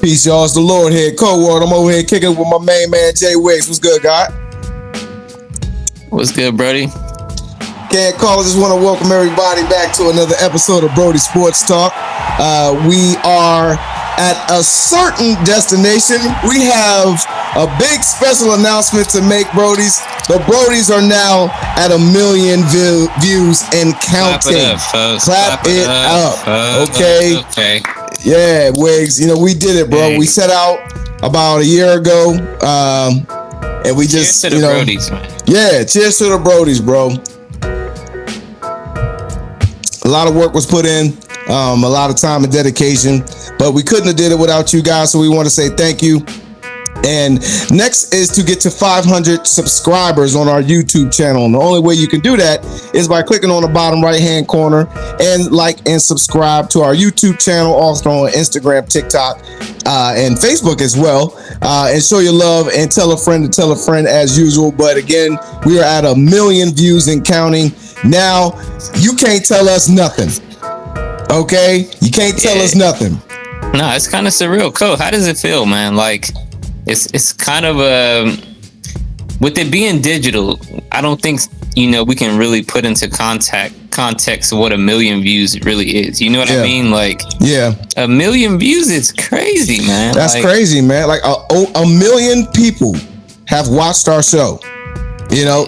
Peace, y'all. It's the Lord here, Cold World. I'm over here kicking with my main man, Jay Wiggs. What's good, God? What's good, Brody? Can't call it. Just want to welcome everybody back to another episode of Brodies Sports Talk. We are at a certain destination. We have a big special announcement to make, Brodies. The Brodies are now at 1 million views and counting. Clap it up. Okay. Yeah, Wiggs. You know, we did it, bro. Hey. We set out about a year ago. And we just, cheers to the Brodies, man. Yeah, cheers to the Brodies, bro. A lot of work was put in, a lot of time and dedication, but we couldn't have did it without you guys. So we want to say thank you. And next is to get to 500 subscribers on our YouTube channel. And the only way you can do that is by clicking on the bottom right-hand corner and like and subscribe to our YouTube channel, also on Instagram, TikTok, and Facebook as well. And show your love and tell a friend to tell a friend as usual. But again, we are at 1 million views and counting. Now, you can't tell us nothing. Okay? You can't tell us nothing. No, it's kind of surreal. Cool. How does it feel, man? Like, it's kind of with it being digital, I don't think, we can really put into context what 1 million views really is. You know what I mean? Like, 1 million views is crazy, man. That's crazy, man. Like a million people have watched our show.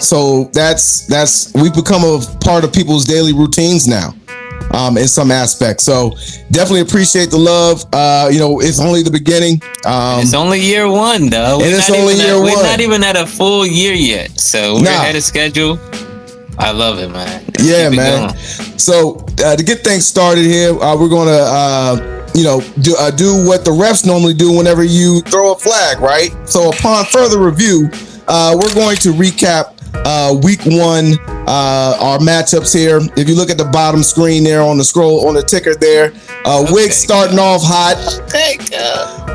So that's we've become a part of people's daily routines now, in some aspects. So definitely appreciate the love. It's only the beginning. It's only year one, though. We're not even at a full year yet. So we're ahead of schedule. I love it, man. Yeah, man. So to get things started here, we're gonna do what the refs normally do whenever you throw a flag, right? So upon further review, we're going to recap week one, our matchups here. If you look at the bottom screen there on the scroll, on the ticker there, Wiggs starting off hot.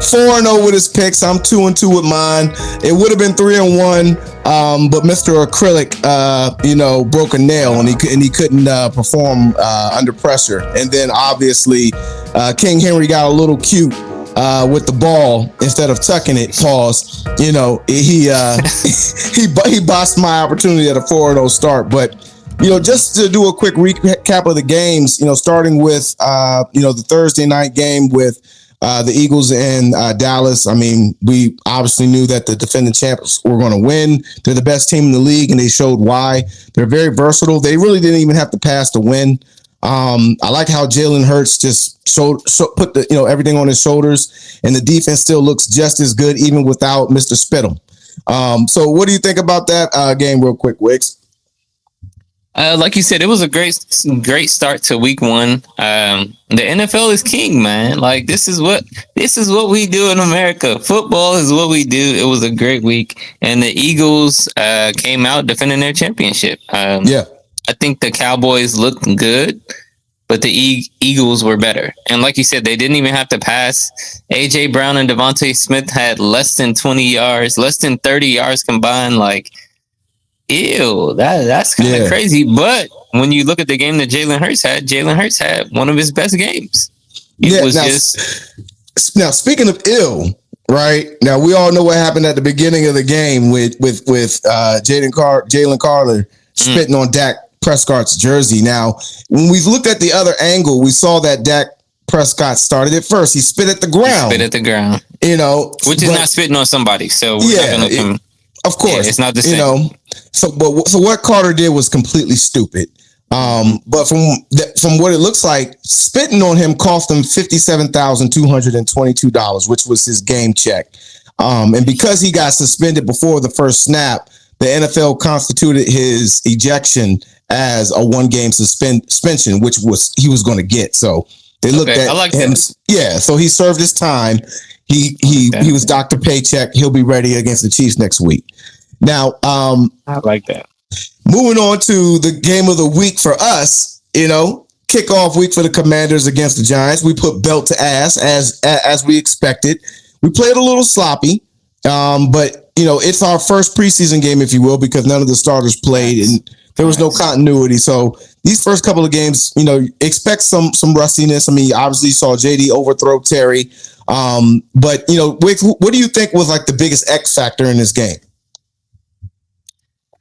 4-0 with his picks. I'm 2-2 with mine. It would have been 3-1, but Mr. Acrylic, broke a nail and he couldn't perform under pressure. And then obviously, King Henry got a little cute. With the ball instead of tucking it, pause. He bossed my opportunity at a 4-0 start. But just to do a quick recap of the games, starting with the Thursday night game with the Eagles and Dallas. I mean, we obviously knew that the defending champs were going to win. They're the best team in the league, and they showed why. They're very versatile. They really didn't even have to pass to win. I like how Jalen Hurts just put the everything on his shoulders, and the defense still looks just as good even without Mr. Spittle. So what do you think about that game, real quick, Wiggs? Like you said, it was a great start to week one. The NFL is king, man. Like this is what we do in America. Football is what we do. It was a great week, and the Eagles came out defending their championship. I think the Cowboys looked good, but the Eagles were better. And like you said, they didn't even have to pass. A.J. Brown and Devontae Smith had less than 20 yards, less than 30 yards combined. Like, ew, that's kind of crazy. But when you look at the game that Jalen Hurts had one of his best games. Now, speaking of ill, right? Now, we all know what happened at the beginning of the game with Jalen Carter spitting on Dak Prescott's jersey. Now, when we looked at the other angle, we saw that Dak Prescott started it first. He spit at the ground. Which is not spitting on somebody. So we're not gonna of course, it's not the same. So what Carter did was completely stupid. But from what it looks like, spitting on him cost him $57,222, which was his game check. And because he got suspended before the first snap, the NFL constituted his ejection as a 1-game suspension, which he was going to get. So they looked at him. That. Yeah. So he served his time. He was Dr. Paycheck. He'll be ready against the Chiefs next week. Now, I like that. Moving on to the game of the week for us, kickoff week for the Commanders against the Giants. We put belt to ass as we expected. We played a little sloppy, but it's our first preseason game, if you will, because none of the starters played and there was no continuity. So these first couple of games, expect some rustiness. I mean, obviously you saw JD overthrow Terry. But Wicks, what do you think was like the biggest X factor in this game?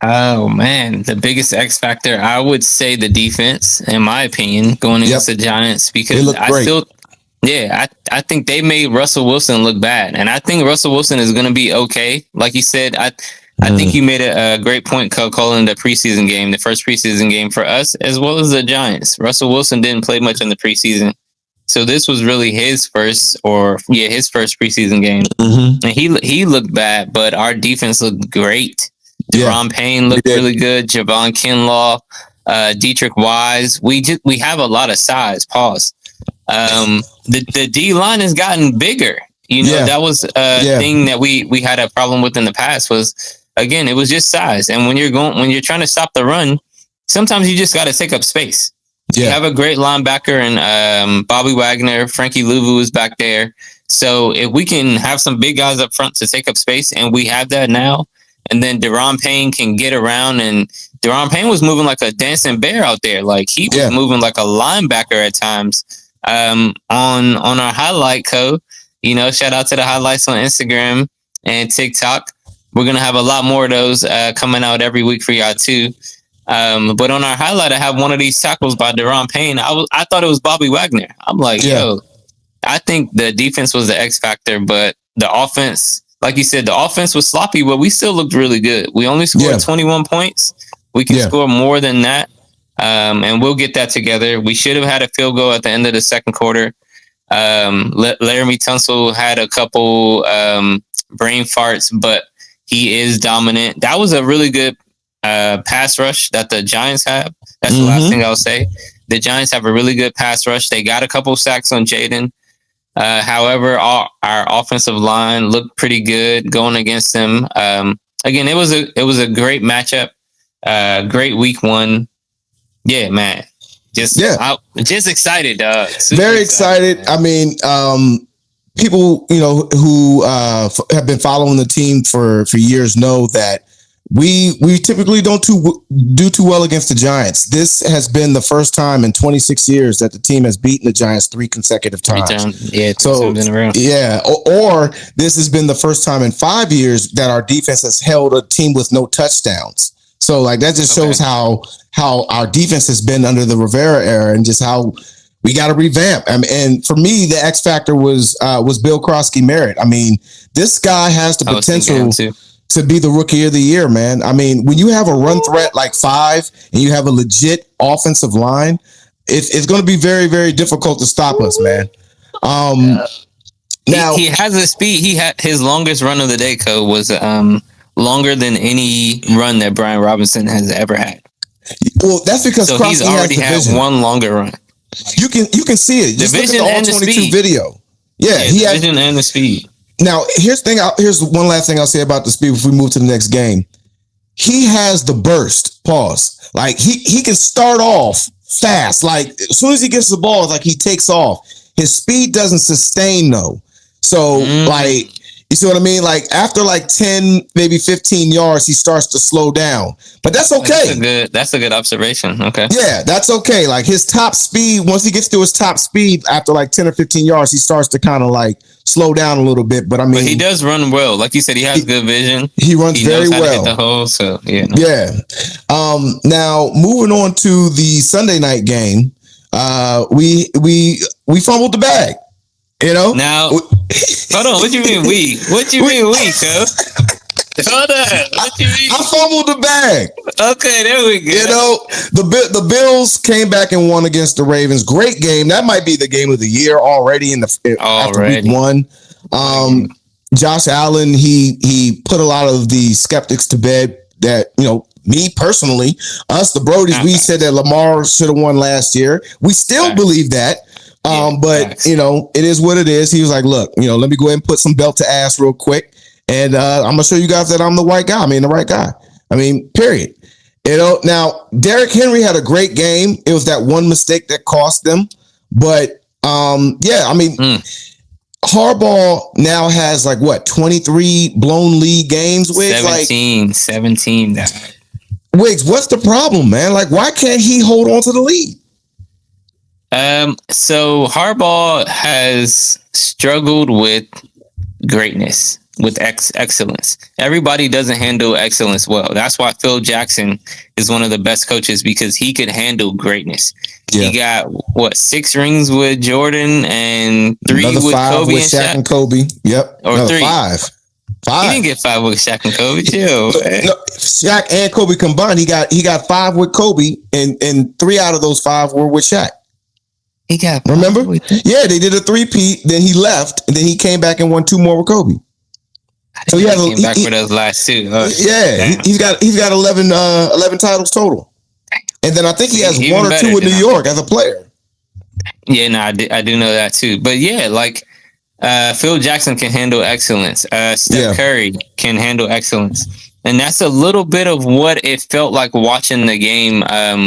Oh man, the biggest X factor, I would say the defense, in my opinion, going against the Giants, because I think they made Russell Wilson look bad, and I think Russell Wilson is going to be okay. Like you said, I think you made a great point, calling the preseason game, the first preseason game for us as well as the Giants. Russell Wilson didn't play much in the preseason, so this was really his first preseason game, and he looked bad, but our defense looked great. Deron Payne looked really good. Javon Kinlaw, Dietrich Wise. We have a lot of size. Pause. The D line has gotten bigger. That was a thing that we had a problem with in the past. Was, again, it was just size. And when you're trying to stop the run, sometimes you just got to take up space. You have a great linebacker and Bobby Wagner, Frankie Louvu is back there. So if we can have some big guys up front to take up space, and we have that now. And then Deron Payne can get around, and Deron Payne was moving like a dancing bear out there. Like, he was moving like a linebacker at times. On our highlight code, shout out to the highlights on Instagram and TikTok. We're gonna have a lot more of those coming out every week for y'all too. But on our highlight, I have one of these tackles by Deron Payne. I thought it was Bobby Wagner. I'm like, yo, I think the defense was the X factor, but the offense. Like you said, the offense was sloppy, but we still looked really good. We only scored 21 points. We can score more than that, and we'll get that together. We should have had a field goal at the end of the second quarter. Laramie Tunsil had a couple brain farts, but he is dominant. That was a really good pass rush that the Giants have. That's the last thing I'll say. The Giants have a really good pass rush. They got a couple sacks on Jaden. However, our offensive line looked pretty good going against them. Again, it was a great matchup. Great week one. Yeah, man. Just excited. Very excited. I mean, people who have been following the team for years know that we typically don't do too well against the Giants. This has been the first time in 26 years that the team has beaten the Giants 3 consecutive times. Yeah, so in a row. Yeah, or this has been the first time in 5 years that our defense has held a team with no touchdowns. So like that just shows how our defense has been under the Rivera era, and just how we got to revamp. And for me, the X factor was Bill Krosky Merritt. I mean, this guy has the potential to be the rookie of the year, man. I mean, when you have a run threat like 5 and you have a legit offensive line, it's going to be very, very difficult to stop us, man. Now he has a speed. He had his longest run of the day code was longer than any run that Brian Robinson has ever had. Well, that's because he's already had one longer run. You can see it. Just look at the All-22 video. Yeah, he had vision and the speed. Now, here's one last thing I'll say about the speed before we move to the next game. He has the burst. Pause. Like he can start off fast. Like as soon as he gets the ball, it's like he takes off. His speed doesn't sustain though. So like, you see what I mean? Like after like 10, maybe 15 yards, he starts to slow down. But that's okay. That's a good observation. Okay. Yeah, that's okay. Like his top speed, once he gets to his top speed after like 10 or 15 yards, he starts to kind of like slow down a little bit. But I mean, he does run well. Like you said, he has good vision. He runs very well. To hit the hole, so yeah. Yeah. Now moving on to the Sunday night game, we fumbled the bag. Now, hold on. What you mean we? What you mean we, cuz? Hold on. What you mean? I fumbled the bag. Okay, there we go. The Bills came back and won against the Ravens. Great game. That might be the game of the year already after week one. Josh Allen, he put a lot of the skeptics to bed that, me personally, us, the Brodies, we said that Lamar should have won last year. We still believe that. But facts. It is what it is. He was like, look, let me go ahead and put some belt to ass real quick. And I'm going to show you guys that I'm the right guy. I mean, the right guy. I mean, period. Now, Derrick Henry had a great game. It was that one mistake that cost them. But, Harbaugh now has 23 blown lead games. Wiggs? 17. Wiggs, what's the problem, man? Why can't he hold on to the lead? So Harbaugh has struggled with greatness, with excellence. Everybody doesn't handle excellence well. That's why Phil Jackson is one of the best coaches, because he could handle greatness. Yeah. He got what, 6 rings with Jordan and 3 another with 5 Kobe with and Shaq and Kobe. Yep, or another 3. 5. He didn't get 5 with Shaq and Kobe. Chill. No, Shaq and Kobe combined, he got 5 with Kobe, and 3 out of those 5 were with Shaq. He got, remember? Yeah, they did a 3-peat. Then he left, and then he came back and won 2 more with Kobe. So he came back for those last 2. Oh, yeah, he's got 11 titles total, and then I think he has 1 or 2 with New York as a player. Yeah, no, I do know that too. But yeah, like Phil Jackson can handle excellence. Steph Curry can handle excellence. And that's a little bit of what it felt like watching the game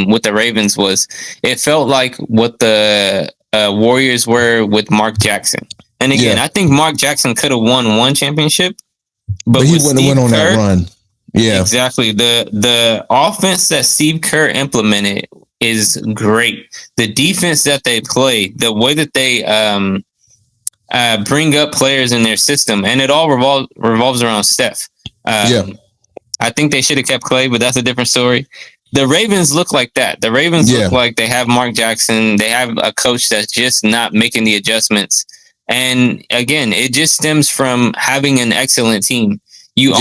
with the Ravens was. It felt like what the Warriors were with Mark Jackson. And again, I think Mark Jackson could have won 1 championship, but he wouldn't have went on that run. Yeah, exactly. The offense that Steve Kerr implemented is great. The defense that they play, the way that they bring up players in their system, and it all revolves around Steph. I think they should have kept Clay, but that's a different story. The Ravens look like that. The Ravens look like they have Mark Jackson. They have a coach that's just not making the adjustments. And again, it just stems from having an excellent team. You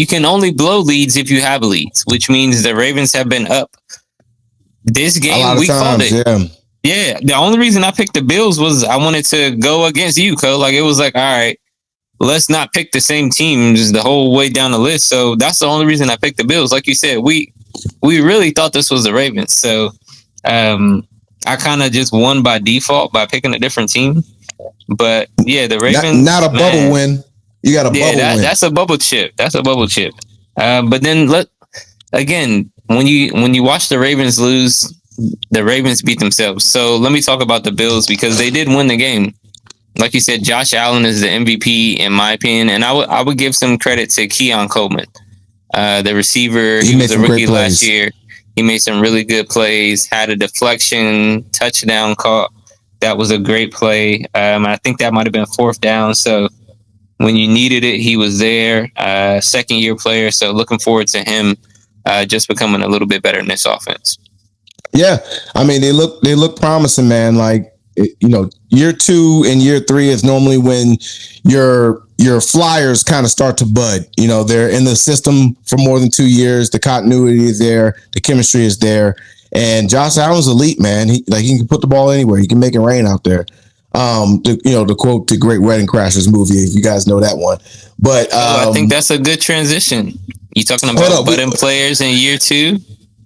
can only blow leads if you have leads, which means the Ravens have been up. This game, we called it. Yeah, the only reason I picked the Bills was I wanted to go against you, Cole. Like, it was like, all right, let's not pick the same teams the whole way down the list. So that's the only reason I picked the Bills. Like you said, we really thought this was the Ravens. So I kind of just won by default by picking a different team. But yeah, the Ravens. Not a bubble win. You got a bubble win. That's a bubble chip. That's a bubble chip. But then when you watch the Ravens lose, the Ravens beat themselves. So let me talk about the Bills, because they did win the game. Like you said, Josh Allen is the MVP in my opinion, and I would give some credit to Keon Coleman, the receiver. He was a rookie last year. He made some really good plays. Had a deflection touchdown call. That was a great play. I think that might have been 4th down. So when you needed it, he was there. 2nd-year player. So looking forward to him just becoming a little bit better in this offense. Yeah, I mean they look promising, man. Like, year 2 and year 3 is normally when your flyers kind of start to bud. They're in the system for more than 2 years. The continuity is there. The chemistry is there. And Josh Allen's elite, man. He can put the ball anywhere. He can make it rain out there. To quote the Great Wedding Crashers movie, if you guys know that one. But I think that's a good transition. You talking about budding players in year 2?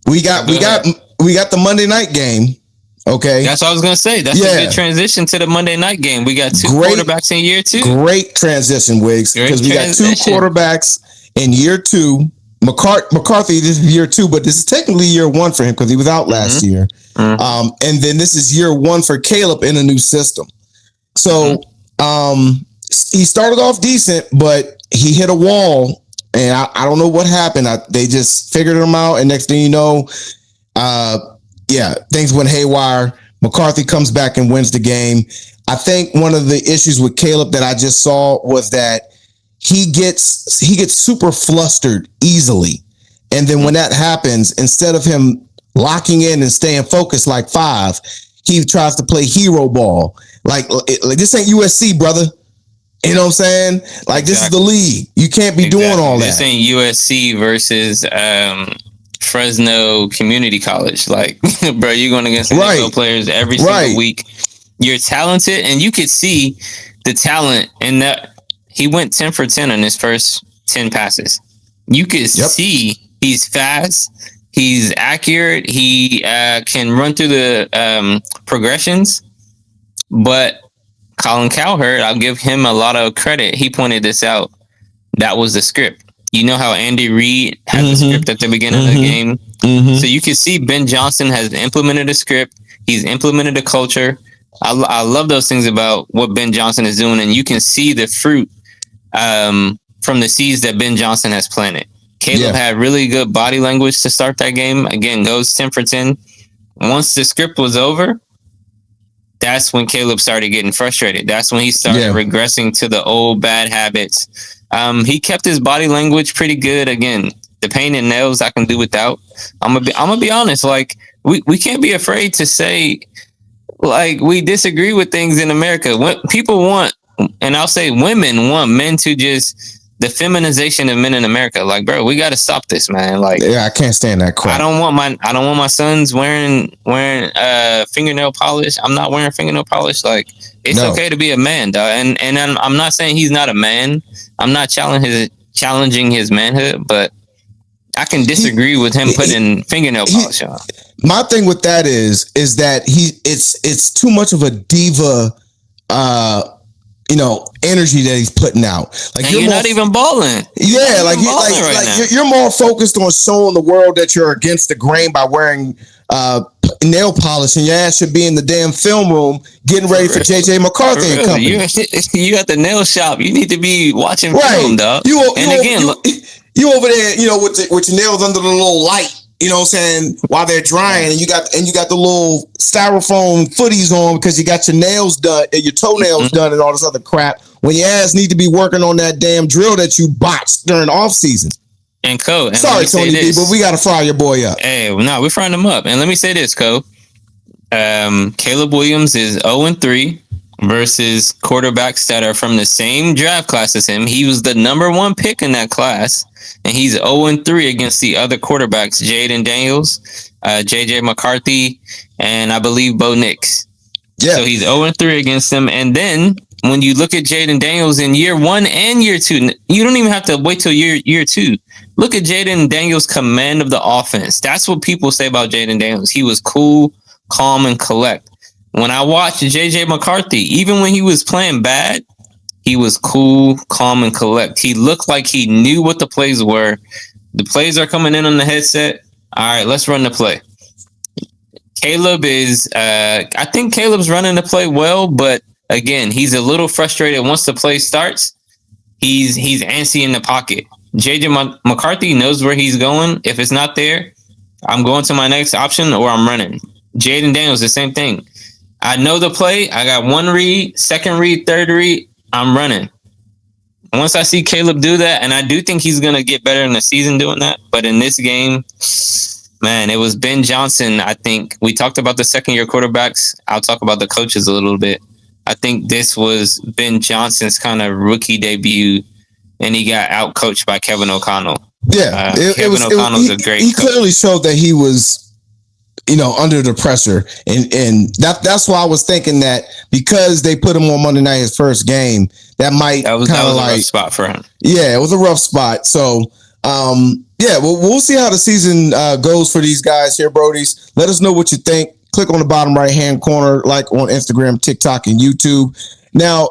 We got the Monday night game. Okay, that's what I was gonna say. That's a good transition to the Monday night game. We got 2 quarterbacks in year 2. Great transition, Wiggs, because we got 2 quarterbacks in year 2. McCarthy, this is year 2, but this is technically year 1 for him because he was out last year. And then this is year 1 for Caleb in a new system. So he started off decent, but he hit a wall, and I don't know what happened. They just figured him out, and next thing you know, things went haywire. McCarthy comes back and wins the game. I think one of the issues with Caleb that I just saw was that he gets super flustered easily. And then when that happens, instead of him locking in and staying focused like 5, he tries to play hero ball. Like this ain't USC, brother. You know what I'm saying? Like, this is the league. You can't be doing all that. This ain't USC versus Fresno Community College. Like, bro, you're going against NFL players every single week. You're talented, and you could see the talent in that. He went 10 for 10 on his first 10 passes. You could see he's fast. He's accurate. He can run through the progressions. But Colin Cowherd, I'll give him a lot of credit. He pointed this out. That was the script. You know how Andy Reid had the script at the beginning of the game? So you can see Ben Johnson has implemented a script. He's implemented a culture. I love those things about what Ben Johnson is doing, and you can see the fruit from the seeds that Ben Johnson has planted. Caleb had really good body language to start that game. Again, goes 10 for 10. Once the script was over, that's when Caleb started getting frustrated. That's when he started regressing to the old bad habits. He kept his body language pretty good. Again, the pain and nails I can do without. I'm gonna be honest. Like we can't be afraid to say like we disagree with things in America. What people want, and I'll say women want men to just the feminization of men in America. Like, bro, we got to stop this, man. Like, yeah, I can't stand that crap. I don't want my sons wearing fingernail polish. I'm not wearing fingernail polish. Like, it's okay to be a man, dog. And I'm not saying he's not a man. I'm not challenging his manhood, but I can disagree with him putting fingernail polish on. My thing with that is that it's too much of a diva energy that he's putting out. Like, and you're not even balling. Yeah, you're more focused on showing the world that you're against the grain by wearing nail polish, and your ass should be in the damn film room getting ready for JJ McCarthy and company. You got the nail shop. You need to be watching film, dog. You over there, with your nails under the little light. You know what I'm saying? While they're drying, and you got the little styrofoam footies on because you got your nails done, your toenails done, and all this other crap. When your ass need to be working on that damn drill that you botched during off season. And Co. Sorry, Tony B, but we gotta fry your boy up. Hey, no, we're frying him up. And let me say this, Co. Caleb Williams is 0-3 versus quarterbacks that are from the same draft class as him. He was the number 1 pick in that class. And he's 0-3 against the other quarterbacks, Jaden Daniels, JJ McCarthy, and I believe Bo Nix. Yeah. So he's 0-3 against them. And then when you look at Jaden Daniels in year 1 and year 2, you don't even have to wait till year 2. Look at Jaden Daniels' command of the offense. That's what people say about Jaden Daniels. He was cool, calm, and collect. When I watched JJ McCarthy, even when he was playing bad, he was cool, calm, and collect. He looked like he knew what the plays were. The plays are coming in on the headset. All right, let's run the play. Caleb is, I think Caleb's running the play well, but again, he's a little frustrated once the play starts. He's antsy in the pocket. JJ McCarthy knows where he's going. If it's not there, I'm going to my next option or I'm running. Jaden Daniels, the same thing. I know the play. I got 1 read, 2nd read, 3rd read. I'm running. Once I see Caleb do that, and I do think he's going to get better in the season doing that, but in this game, man, it was Ben Johnson. I think we talked about the second-year quarterbacks. I'll talk about the coaches a little bit. I think this was Ben Johnson's kind of rookie debut, and he got out-coached by Kevin O'Connell. Yeah, Kevin O'Connell's a great coach. He clearly showed that he was under the pressure. And that's why I was thinking that because they put him on Monday night, his first game, that was a rough spot for him. Yeah, it was a rough spot. So, we'll see how the season goes for these guys here, Brodies. Let us know what you think. Click on the bottom right-hand corner, like on Instagram, TikTok, and YouTube. Now,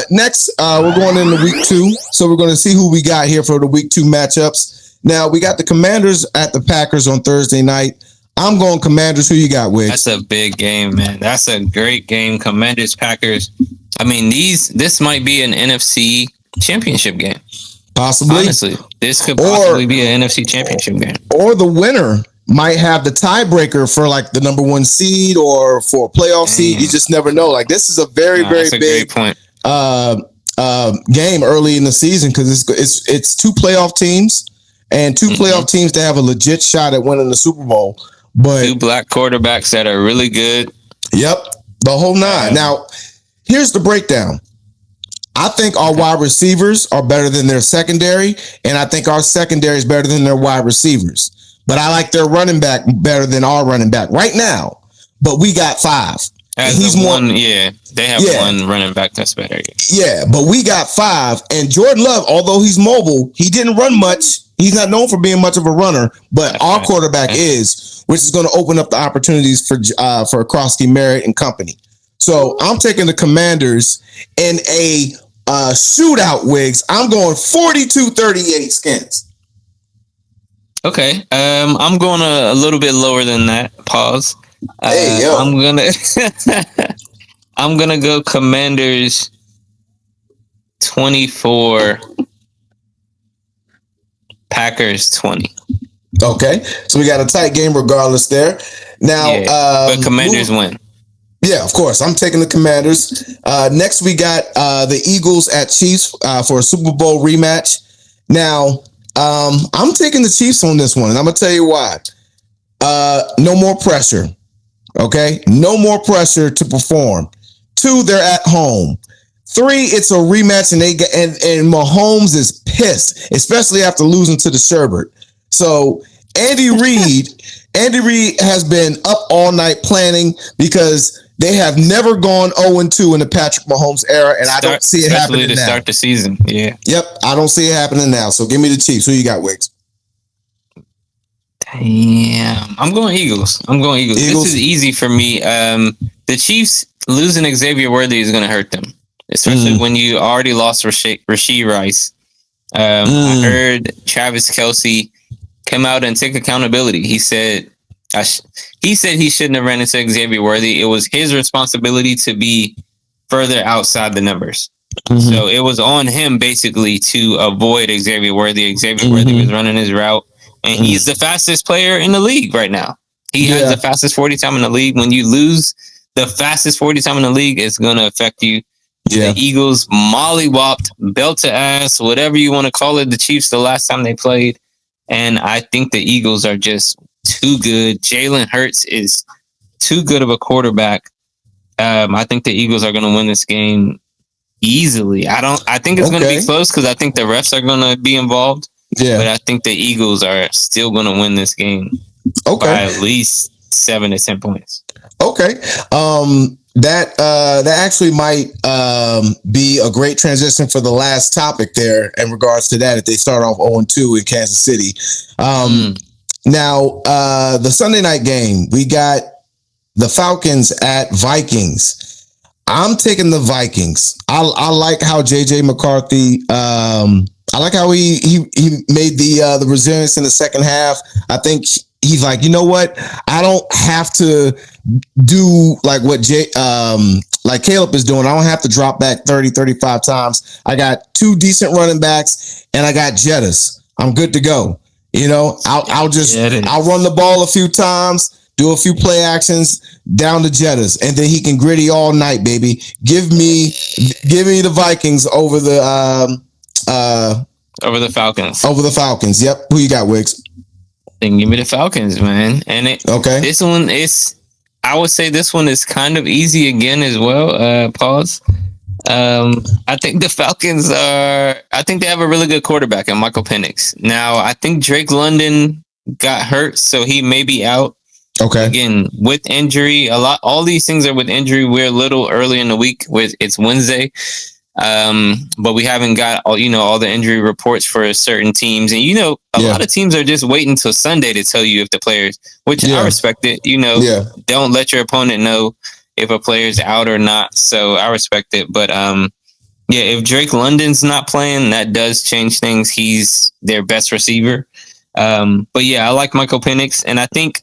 next, we're going into week 2. So we're going to see who we got here for the week 2 matchups. Now, we got the Commanders at the Packers on Thursday night. I'm going Commanders. Who you got, Wig? That's a big game, man. That's a great game. Commanders, Packers. I mean, this might be an NFC championship game. Possibly. Honestly, this could possibly be an NFC championship game. Or the winner might have the tiebreaker for like the number 1 seed or for a playoff seed. You just never know. Like, this is a very big point. Game early in the season because it's 2 playoff teams and 2 playoff teams that have a legit shot at winning the Super Bowl. But 2 black quarterbacks that are really good. Yep, the whole 9. Now, here's the breakdown. I think our wide receivers are better than their secondary, and I think our secondary is better than their wide receivers. But I like their running back better than our running back right now. But we got 5. He's one. Yeah, they have 1 running back that's better. Yeah, but we got 5, and Jordan Love, although he's mobile, he didn't run much. He's not known for being much of a runner, but our quarterback is, which is going to open up the opportunities for Krosky, Merritt, and company. So I'm taking the Commanders in a shootout, Wigs. I'm going 42-38 Skins. Okay, I'm going a little bit lower than that. Pause. I'm gonna go Commanders 24. Packers 20. Okay, so we got a tight game regardless there. Now, but Commanders win. Yeah, of course. I'm taking the Commanders. Next, we got the Eagles at Chiefs for a Super Bowl rematch. Now, I'm taking the Chiefs on this one, and I'm gonna tell you why. No more pressure. Okay, no more pressure to perform. 2, they're at home. 3, it's a rematch, and and Mahomes is pissed, especially after losing to the Sherbert. So Andy Reid has been up all night planning because they have never gone 0-2 in the Patrick Mahomes era, and I don't see it happening now. Start the season. Yeah. Yep, I don't see it happening now. So give me the Chiefs. Who you got, Wiggs? Damn, I'm going Eagles. This is easy for me. The Chiefs losing Xavier Worthy is going to hurt them, especially when you already lost Rashee Rice. I heard Travis Kelce come out and take accountability. He said he shouldn't have ran into Xavier Worthy. It was his responsibility to be further outside the numbers. So it was on him basically to avoid Xavier Worthy. Xavier Worthy was running his route, and he's the fastest player in the league right now. He has the fastest 40 time in the league. When you lose the fastest 40 time in the league, it's going to affect you. The Eagles mollywopped, belt to ass, whatever you want to call it, the Chiefs the last time they played. And I think the Eagles are just too good. Jalen Hurts is too good of a quarterback. I think the Eagles are going to win this game easily. I think it's going to be close because I think the refs are going to be involved. Yeah. But I think the Eagles are still going to win this game by at least 7 to 10 points. Okay. That actually might be a great transition for the last topic there in regards to that if they start off 0-2 in Kansas City. Now, the Sunday night game, we got the Falcons at Vikings. I'm taking the Vikings. I like how JJ McCarthy I like how he made the resilience in the second half. I think he's like, you know what? I don't have to do like what like Caleb is doing. I don't have to drop back 30, 35 times. I got 2 decent running backs and I got Jettas. I'm good to go. You know, I'll run the ball a few times, do a few play actions down to Jettas, and then he can gritty all night, baby. Give me the Vikings over the Falcons. Over the Falcons. Yep. Who you got, Wiggs? Then give me the Falcons, man. And this one is, I would say this one is kind of easy again as well. Pause. I think the Falcons I think they have a really good quarterback in Michael Penix. Now, I think Drake London got hurt, so he may be out. Okay. Again, with injury, all these things are with injury. We're a little early in the week it's Wednesday. But we haven't got all the injury reports for certain teams, and a lot of teams are just waiting till Sunday to tell you if the players, which I respect it. Don't let your opponent know if a player's out or not. So I respect it. But if Drake London's not playing, that does change things. He's their best receiver. But I like Michael Penix, and I think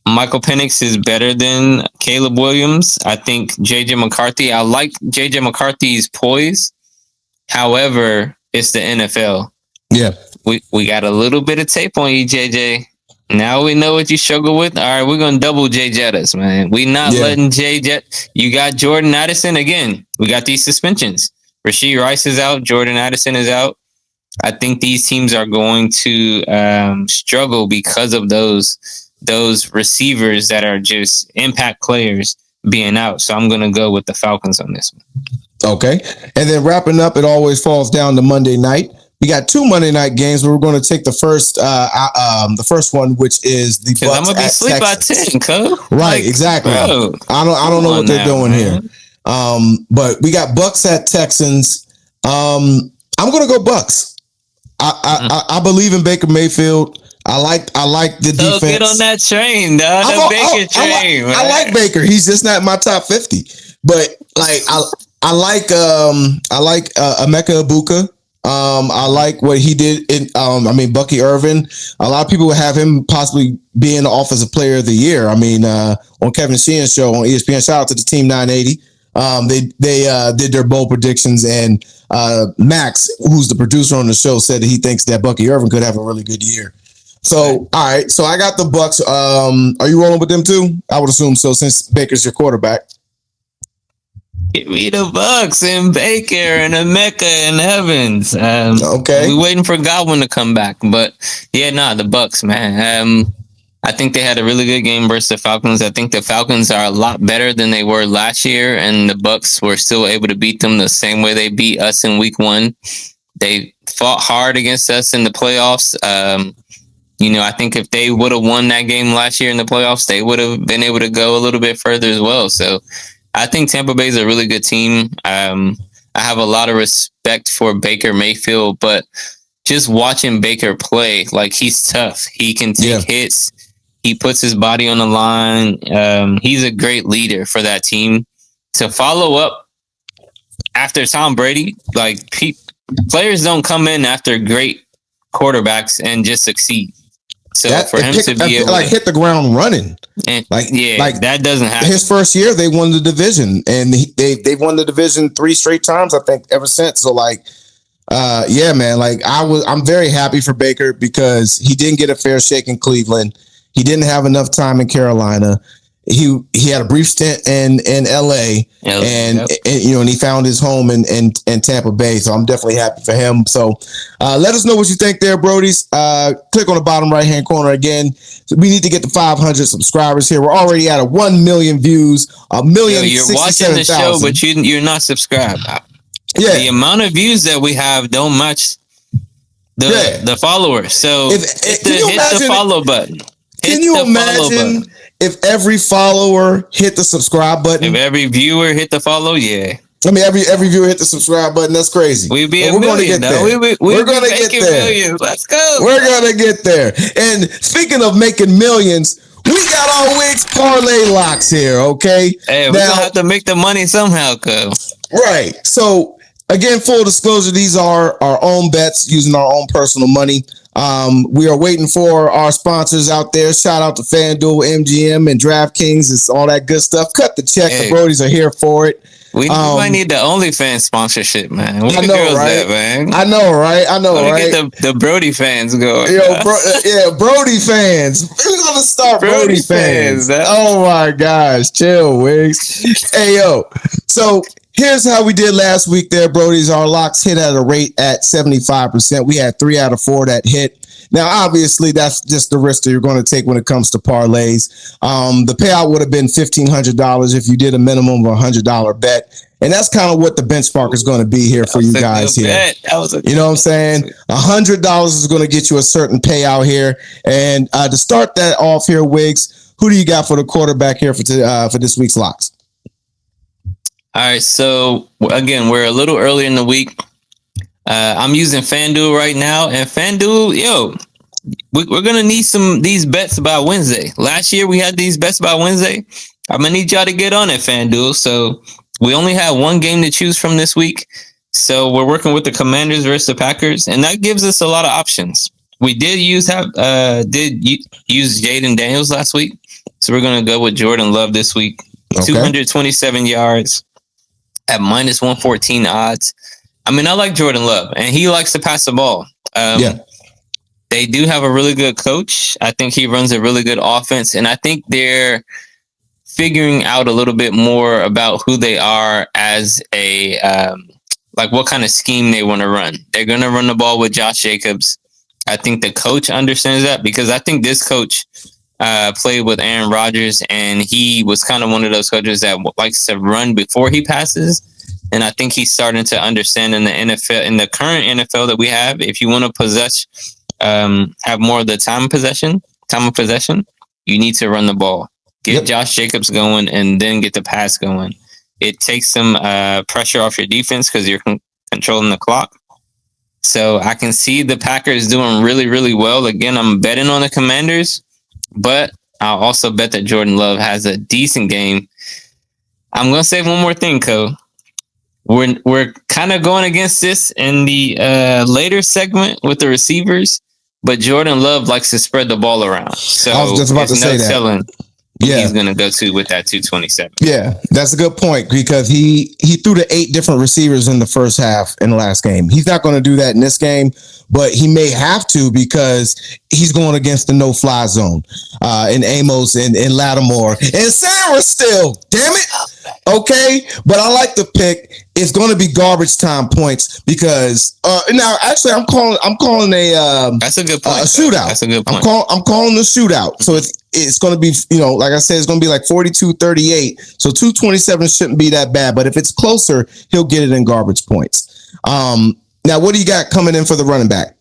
Michael Penix is better than Caleb Williams. I think JJ McCarthy. I like JJ McCarthy's poise. However, it's the NFL. Yeah. We got a little bit of tape on you, JJ. Now we know what you struggle with. All right, we're going to double Jay Jettas, man. We not letting Jay Jet. You got Jordan Addison again. We got these suspensions. Rashee Rice is out. Jordan Addison is out. I think these teams are going to struggle because of those receivers that are just impact players being out. So I'm going to go with the Falcons on this one. Okay. And then wrapping up, it always falls down to Monday night. We got 2 Monday night games, but we're going to take the first one, which is the Bucs I'm going to be asleep by 10, cuz. Right, exactly. Bro, I don't know what they're doing here. But we got Bucs at Texans. I'm going to go Bucs. I believe in Baker Mayfield. I like the defense. Get on that train, dog. Baker train. I like Baker. He's just not my top 50. But like I like Emeka Ibuka. I like what he did in Bucky Irvin. A lot of people would have him possibly being the offensive player of the year. On Kevin Sheehan's show on ESPN, shout out to the Team 980. They did their bold predictions, and Max, who's the producer on the show, said that he thinks that Bucky Irvin could have a really good year. So, all right. So I got the Bucks. Are you rolling with them too? I would assume so, since Baker's your quarterback. Give me the Bucks and Baker and Emeka and Evans. Okay. We waiting for Godwin to come back, but yeah, the Bucks, man. I think they had a really good game versus the Falcons. I think the Falcons are a lot better than they were last year, and the Bucks were still able to beat them the same way they beat us in Week 1. They fought hard against us in the playoffs. I think if they would have won that game last year in the playoffs, they would have been able to go a little bit further as well. So I think Tampa Bay is a really good team. I have a lot of respect for Baker Mayfield, but just watching Baker play, like, he's tough. He can take hits. He puts his body on the line. He's a great leader for that team. To follow up after Tom Brady, like, players don't come in after great quarterbacks and just succeed. So for him to be able to hit the ground running, that doesn't happen. His first year, they won the division, and they've won the division 3 straight times, I think, ever since. So man, I'm very happy for Baker because he didn't get a fair shake in Cleveland. He didn't have enough time in Carolina. He had a brief stint in LA, and he found his home in Tampa Bay. So I'm definitely happy for him. So let us know what you think there, Brodies. Click on the bottom right hand corner again. So we need to get to 500 subscribers here. We're already at 1 million views. 1,067,000. You're watching the show, but you're not subscribed. Yeah, the amount of views that we have don't match the followers. So hit the follow button. Can you imagine if every follower hit the subscribe button? If every viewer hit the follow, yeah. I mean, every viewer hit the subscribe button. That's crazy. We'd be a million. We're going to get there. Millions. Let's go. We're going to get there. And speaking of making millions, we got our WIGG parlay locks here, okay? Hey, we're going to have to make the money somehow, cuz. Right. So, again, full disclosure, these are our own bets using our own personal money. We are waiting for our sponsors out there. Shout out to FanDuel, MGM, and DraftKings. It's all that good stuff. Cut the check. Hey, the Brodies are here for it. We might need the OnlyFans sponsorship, man. Where I know, right? Man? I know, right? Get the Brody fans going. Brody fans. We're gonna start Brody fans. Oh my gosh, chill, Wiggs. Hey, yo. So here's how we did last week there, Brodies. Our locks hit at a rate at 75%. We had 3 out of 4 that hit. Now, obviously, that's just the risk that you're going to take when it comes to parlays. The payout would have been $1,500 if you did a minimum of $100 bet. And that's kind of what the benchmark is going to be here for you guys here. You know what I'm saying? $100 is going to get you a certain payout here. And to start that off here, Wiggs, who do you got for the quarterback here for this week's locks? All right, so again, we're a little early in the week. I'm using FanDuel right now, and FanDuel, we're gonna need these bets by Wednesday. Last year we had these bets by Wednesday. I'm gonna need y'all to get on it, FanDuel. So we only have one game to choose from this week. So we're working with the Commanders versus the Packers, and that gives us a lot of options. We did use Jaden Daniels last week, so we're gonna go with Jordan Love this week. Okay. 227 yards at minus 114 odds. I mean, I like Jordan Love, and he likes to pass the ball. They do have a really good coach. I think he runs a really good offense, and I think they're figuring out a little bit more about who they are as a what kind of scheme they want to run. They're going to run the ball with Josh Jacobs. I think the coach understands that because I think this coach played with Aaron Rodgers, and he was kind of one of those coaches that likes to run before he passes. And I think he's starting to understand in the NFL, in the current NFL that we have, if you want to have more of the time of possession, you need to run the ball. Get Josh Jacobs going and then get the pass going. It takes some pressure off your defense because you're controlling the clock. So I can see the Packers doing really, really well. Again, I'm betting on the Commanders, but I'll also bet that Jordan Love has a decent game. I'm going to say one more thing, Co. We're kind of going against this in the later segment with the receivers, but Jordan Love likes to spread the ball around. So I was just about to say that. who he's going to go to with that 227. Yeah, that's a good point because he threw to 8 different receivers in the first half in the last game. He's not going to do that in this game, but he may have to because he's going against the no-fly zone in Amos and Lattimore and Sarah still. Damn it. Okay, but I like the pick. It's going to be garbage time points because now actually I'm calling a that's a good point. A shootout. That's a good point. I'm calling the shootout. So it's going to be, like I said, it's going to be like 42-38. So 227 shouldn't be that bad, but if it's closer, he'll get it in garbage points. Now what do you got coming in for the running back?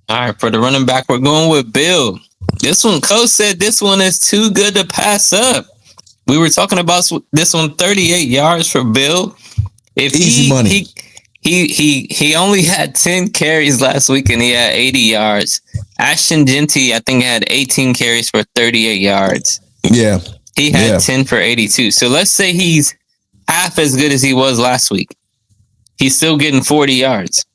All right, for the running back, we're going with Bill. This one, Coach said this one is too good to pass up. We were talking about this one, 38 yards for Bill. If Easy money. He only had 10 carries last week and he had 80 yards. Ashton Genty, I think, had 18 carries for 38 yards. Yeah. He had 10 for 82. So let's say he's half as good as he was last week. He's still getting 40 yards.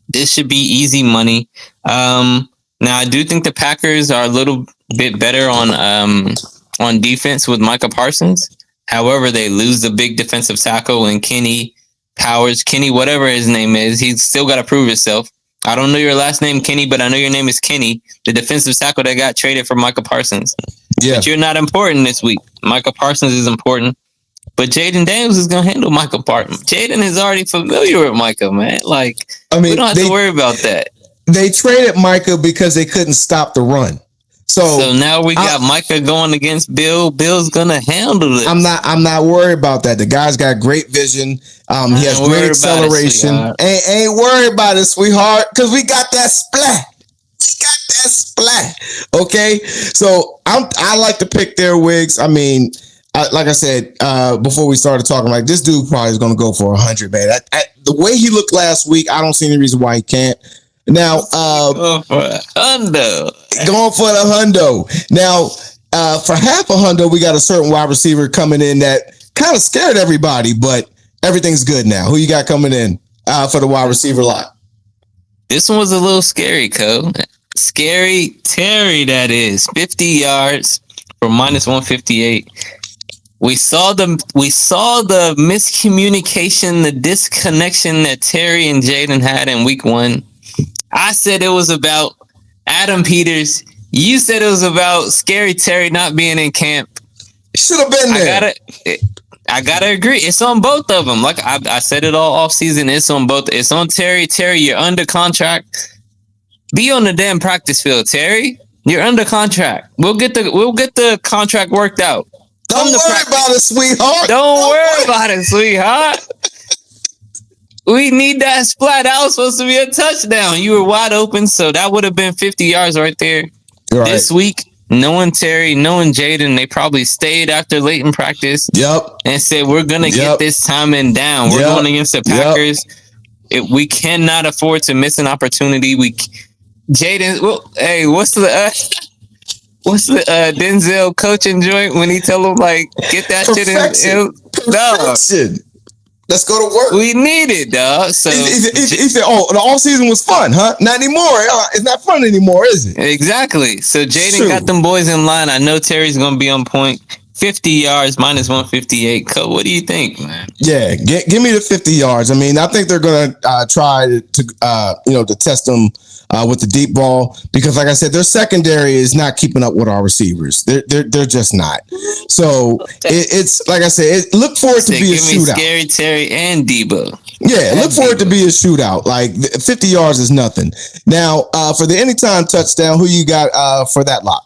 This should be easy money. Now, I do think the Packers are a little bit better on defense with Micah Parsons. However, they lose the big defensive tackle and Kenny Powers, whatever his name is. He's still got to prove himself. I don't know your last name, Kenny, but I know your name is Kenny, the defensive tackle that got traded for Micah Parsons. Yeah. But you're not important this week. Micah Parsons is important. But Jaden Daniels is going to handle Micah Parsons. Jaden is already familiar with Micah, man. Like, we don't have to worry about that. They traded Micah because they couldn't stop the run. So now we got Micah going against Bill. Bill's gonna handle it. I'm not worried about that. The guy's got great vision. He has great acceleration. Ain't worried about it, sweetheart, because we got that splat. Okay, so I like to pick their wigs. I mean, like I said before we started talking, like this dude probably is gonna go for 100, man. The way he looked last week, I don't see any reason why he can't. Now, going for the hundo. Now, for half a hundo, we got a certain wide receiver coming in that kind of scared everybody, but everything's good now. Who you got coming in for the wide receiver lot? This one was a little scary, Co. Scary Terry, that is. 50 yards for minus 158. We saw the miscommunication, the disconnection that Terry and Jaden had in week 1. I said it was about Adam Peters. You said it was about Scary Terry not being in camp. Should have been there. I gotta agree. It's on both of them. Like I said it all off season. It's on both. It's on Terry. Terry, you're under contract. Be on the damn practice field, Terry. You're under contract. We'll get the contract worked out. Don't worry about it, sweetheart. Don't worry about it, sweetheart. We need that splat. That was supposed to be a touchdown. You were wide open, so that would have been 50 yards right there. Right. This week, knowing Terry, knowing Jaden, they probably stayed after late in practice. And said, we're going to get this timing down. We're going against the Packers. We cannot afford to miss an opportunity. Jaden, hey, what's the Denzel coaching joint when he tell him, like, get that shit in? No. Let's go to work. We need it, dog. So he said, the off season was fun, huh? Not anymore. It's not fun anymore, is it? Exactly. So Jaden got them boys in line. I know Terry's going to be on point. 50 yards, minus 158. What do you think, man? Yeah, give me the 50 yards. I mean, I think they're going to try to test them with the deep ball because, like I said, their secondary is not keeping up with our receivers. They're just not. So it's like I said, look for it to be a shootout. Scary Terry and Debo. Yeah, look for it to be a shootout. Like 50 yards is nothing. Now, for the anytime touchdown, who you got for that lot?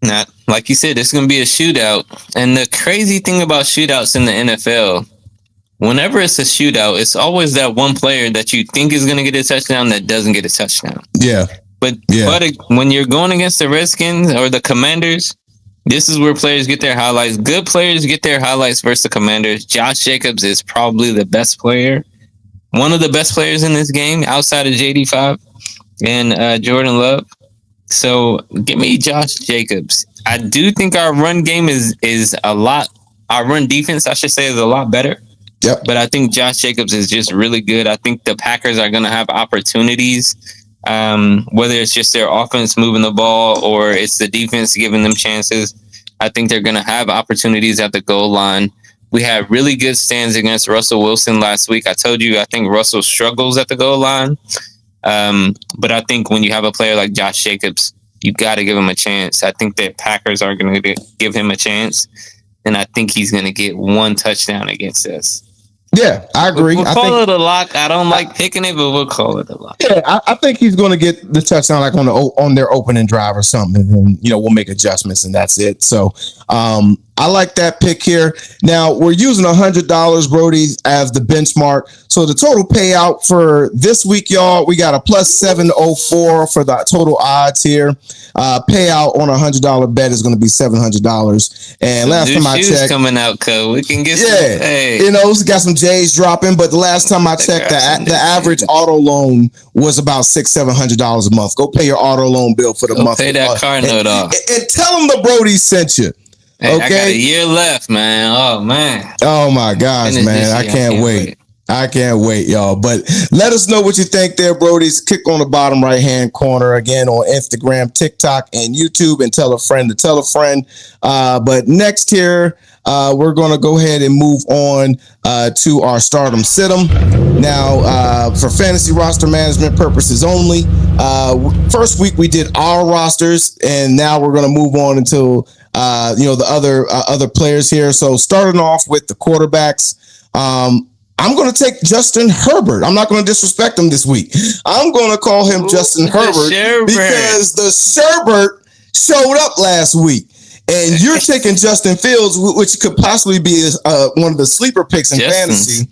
Now, like you said, it's going to be a shootout. And the crazy thing about shootouts in the NFL, whenever it's a shootout, it's always that one player that you think is going to get a touchdown that doesn't get a touchdown. Yeah. But when you're going against the Redskins or the Commanders, this is where players get their highlights. Good players get their highlights versus the Commanders. Josh Jacobs is probably the best player. One of the best players in this game outside of JD5 and Jordan Love. So give me Josh Jacobs. I do think our run game is a lot. Our run defense, I should say, is a lot better. Yep. But I think Josh Jacobs is just really good. I think the Packers are going to have opportunities, whether it's just their offense moving the ball or it's the defense giving them chances. I think they're going to have opportunities at the goal line. We had really good stands against Russell Wilson last week. I told you, I think Russell struggles at the goal line. But I think when you have a player like Josh Jacobs, you got to give him a chance. I think that Packers are going to give him a chance. And I think he's going to get one touchdown against us. Yeah, I agree. We'll call it a lock. I don't like picking it, but we'll call it a lock. Yeah, I think he's going to get the touchdown like on their opening drive or something, and then we'll make adjustments and that's it. So I like that pick here. Now we're using $100, Brodies, as the benchmark. So the total payout for this week, y'all, we got a plus 704 for the total odds here. Payout on $100 bet is going to be $700. And last time I checked, coming out, code we can get got some J's dropping. But the last time I checked, the average auto loan was about $600-700 a month. Go pay your auto loan bill for the month. Pay that car note off, and tell them the Brodies sent you. Hey, okay, I got a year left, man. Oh man. Oh my gosh, man! I can't wait. I can't wait, y'all. But let us know what you think there, Brodies. Click on the bottom right-hand corner again on Instagram, TikTok, and YouTube, and tell a friend to tell a friend. But next here, we're going to go ahead and move on to our Stardom Situm. Now, for fantasy roster management purposes only, first week we did our rosters, and now we're going to move on until the other players here. So starting off with the quarterbacks, I'm going to take Justin Herbert. I'm not going to disrespect him this week. I'm going to call him Justin Herbert because the Sherbert showed up last week. And you're taking Justin Fields, which could possibly be one of the sleeper picks in fantasy.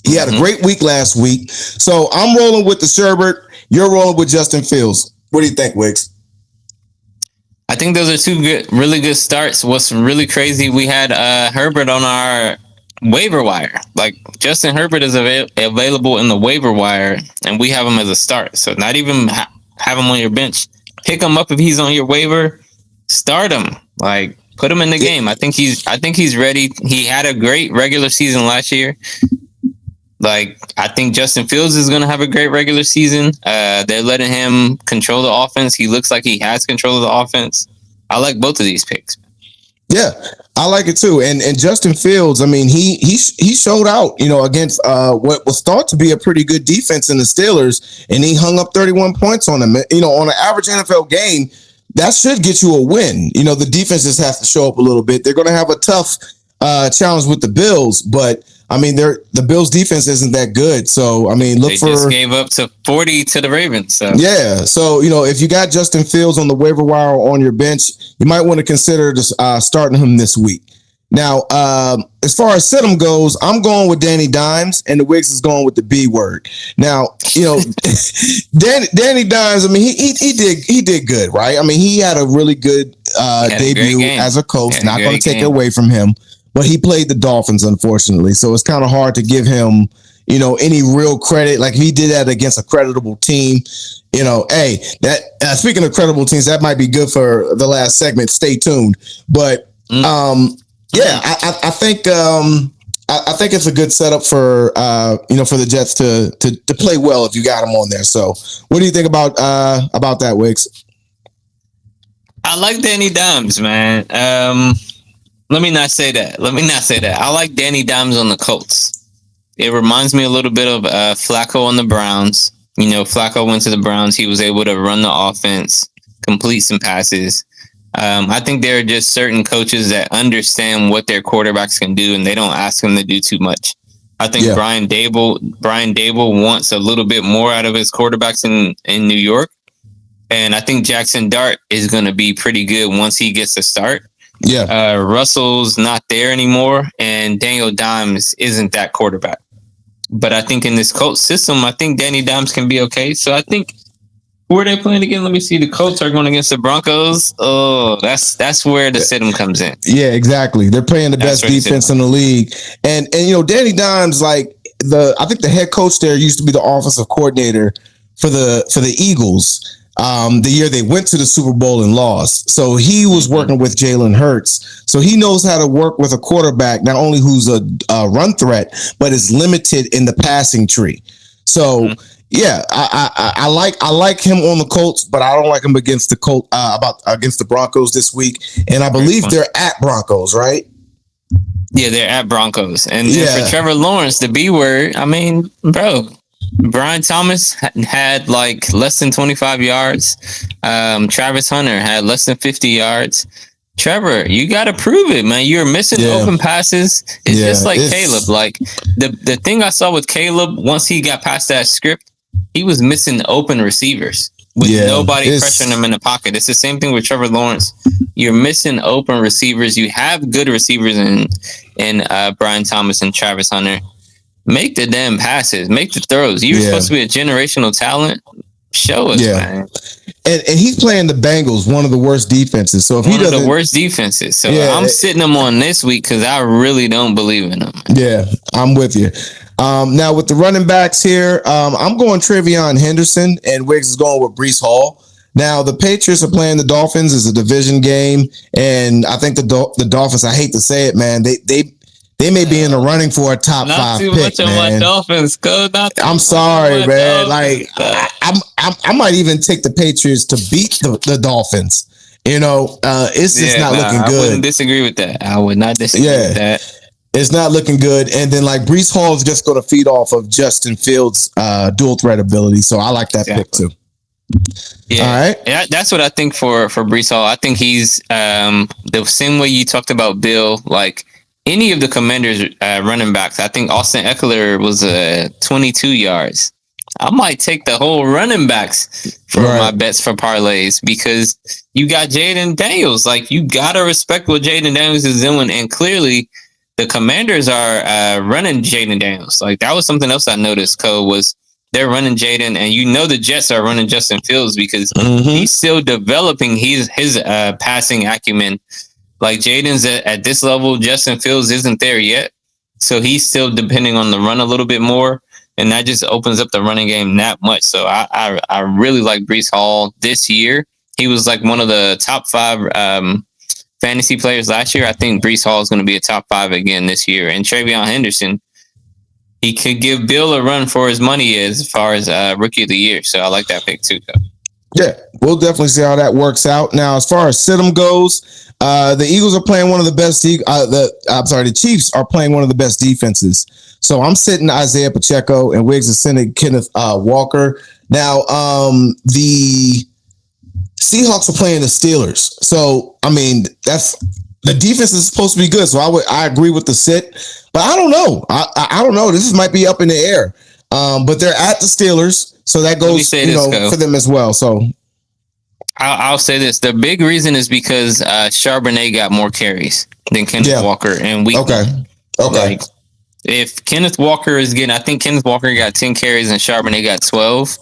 He had a great week last week. So I'm rolling with the Sherbert. You're rolling with Justin Fields. What do you think, Wiggs? I think those are two really good starts. What's really crazy, we had Herbert on our waiver wire. Like, Justin Herbert is available in the waiver wire, and we have him as a start. So not even have him on your bench. Pick him up if he's on your waiver. Start him. Like, put him in the game. I think he's ready. He had a great regular season last year. Like, I think Justin Fields is going to have a great regular season. They're letting him control the offense. He looks like he has control of the offense. I like both of these picks. Yeah, I like it too. And Justin Fields, I mean, he showed out, against what was thought to be a pretty good defense in the Steelers, and he hung up 31 points on them. On an average NFL game, that should get you a win. The defense just has to show up a little bit. They're going to have a tough challenge with the Bills, but I mean, the Bills' defense isn't that good. So, I mean, they just gave up to 40 to the Ravens. So. Yeah. So, if you got Justin Fields on the waiver wire or on your bench, you might want to consider starting him this week. Now, as far as Situm goes, I'm going with Danny Dimes, and the Wiggs is going with the B word. Now, Danny Dimes, I mean, he did good, right? I mean, he had a really good debut as a coach. Not going to take it away from him. But he played the Dolphins, unfortunately. So it's kind of hard to give him, any real credit. Like, he did that against a creditable team. Speaking of credible teams, that might be good for the last segment. Stay tuned. But I think it's a good setup for for the Jets to play well if you got them on there. So what do you think about that, Wiggs? I like Danny Dimes, man. Let me not say that. I like Danny Dimes on the Colts. It reminds me a little bit of Flacco on the Browns. Flacco went to the Browns. He was able to run the offense, complete some passes. I think there are just certain coaches that understand what their quarterbacks can do, and they don't ask them to do too much. I think Brian Dable wants a little bit more out of his quarterbacks in New York. And I think Jackson Dart is going to be pretty good once he gets a start. Yeah. Russell's not there anymore, and Daniel Dimes isn't that quarterback. But I think in this Colts system, I think Danny Dimes can be okay. So I think, who are they playing again? Let me see. The Colts are going against the Broncos. Oh, that's where the Situm comes in. Yeah, exactly. They're playing the best defense in the league. And Danny Dimes, I think the head coach there used to be the offensive coordinator for the Eagles. The year they went to the Super Bowl and lost. So he was working with Jalen Hurts. So he knows how to work with a quarterback, not only who's a run threat, but is limited in the passing tree. So, Yeah, I like him on the Colts, but I don't like him against the against the Broncos this week. And I believe they're at Broncos, right? Yeah, they're at Broncos. And for Yeah, Trevor Lawrence, the B word, I mean, bro, Brian Thomas had like less than 25 yards. Travis Hunter had less than 50 yards. Trevor, you got to prove it, man. You're missing open passes. It's just like Caleb. Like the thing I saw with Caleb, once he got past that script, he was missing open receivers with nobody pressuring him in the pocket. It's the same thing with Trevor Lawrence. You're missing open receivers. You have good receivers in Brian Thomas and Travis Hunter. Make the damn passes. Make the throws. You're supposed to be a generational talent. Show us, man. And he's playing the Bengals, one of the worst defenses. So if one of the worst defenses. So I'm sitting him on this week because I really don't believe in him. Yeah, I'm with you. Now with the running backs here, I'm going Trevion Henderson, and Wiggs is going with Breece Hall. Now the Patriots are playing the Dolphins. It's a division game, and I think the Dolphins, I hate to say it, man, they may be in the running for a top 5 pick, man. Not too much on my Dolphins, I'm sorry, man. Like I might even take the Patriots to beat the Dolphins. It's just not looking good. I wouldn't disagree with that. I would not disagree with that. It's not looking good. And then like Breece Hall is just going to feed off of Justin Fields' dual threat ability. So I like that pick too. Yeah. All right. Yeah, that's what I think for Breece Hall. I think he's the same way you talked about Bill, like any of the Commanders running backs. I think Austin Eckler was 22 yards. I might take the whole running backs for my bets for parlays because you got Jaden Daniels. Like, you got to respect what Jaden Daniels is doing. And clearly the Commanders are running Jaden Daniels. Like, that was something else I noticed, Cole, was they're running Jaden. And the Jets are running Justin Fields because he's still developing his passing acumen. Like, Jaden's at this level, Justin Fields isn't there yet. So he's still depending on the run a little bit more. And that just opens up the running game that much. So I really like Breece Hall this year. He was like one of the top 5 fantasy players last year. I think Breece Hall is going to be a top 5 again this year. And Trevion Henderson, he could give Bill a run for his money as far as rookie of the year. So I like that pick too. Yeah, we'll definitely see how that works out. Now, as far as Sid'em goes, the Eagles are playing one of the best. The Chiefs are playing one of the best defenses. So I'm sitting Isaiah Pacheco, and Wiggs is sitting Kenneth Walker. Now, the Seahawks are playing the Steelers. So I mean, that's the defense is supposed to be good. So I agree with the sit, but I don't know. I don't know. This might be up in the air. But they're at the Steelers, so that goes for them as well. So I'll say this: the big reason is because Charbonnet got more carries than Kenneth Walker, and okay. Like, if Kenneth Walker is getting, I think Kenneth Walker got 10 carries and Charbonnet got 12.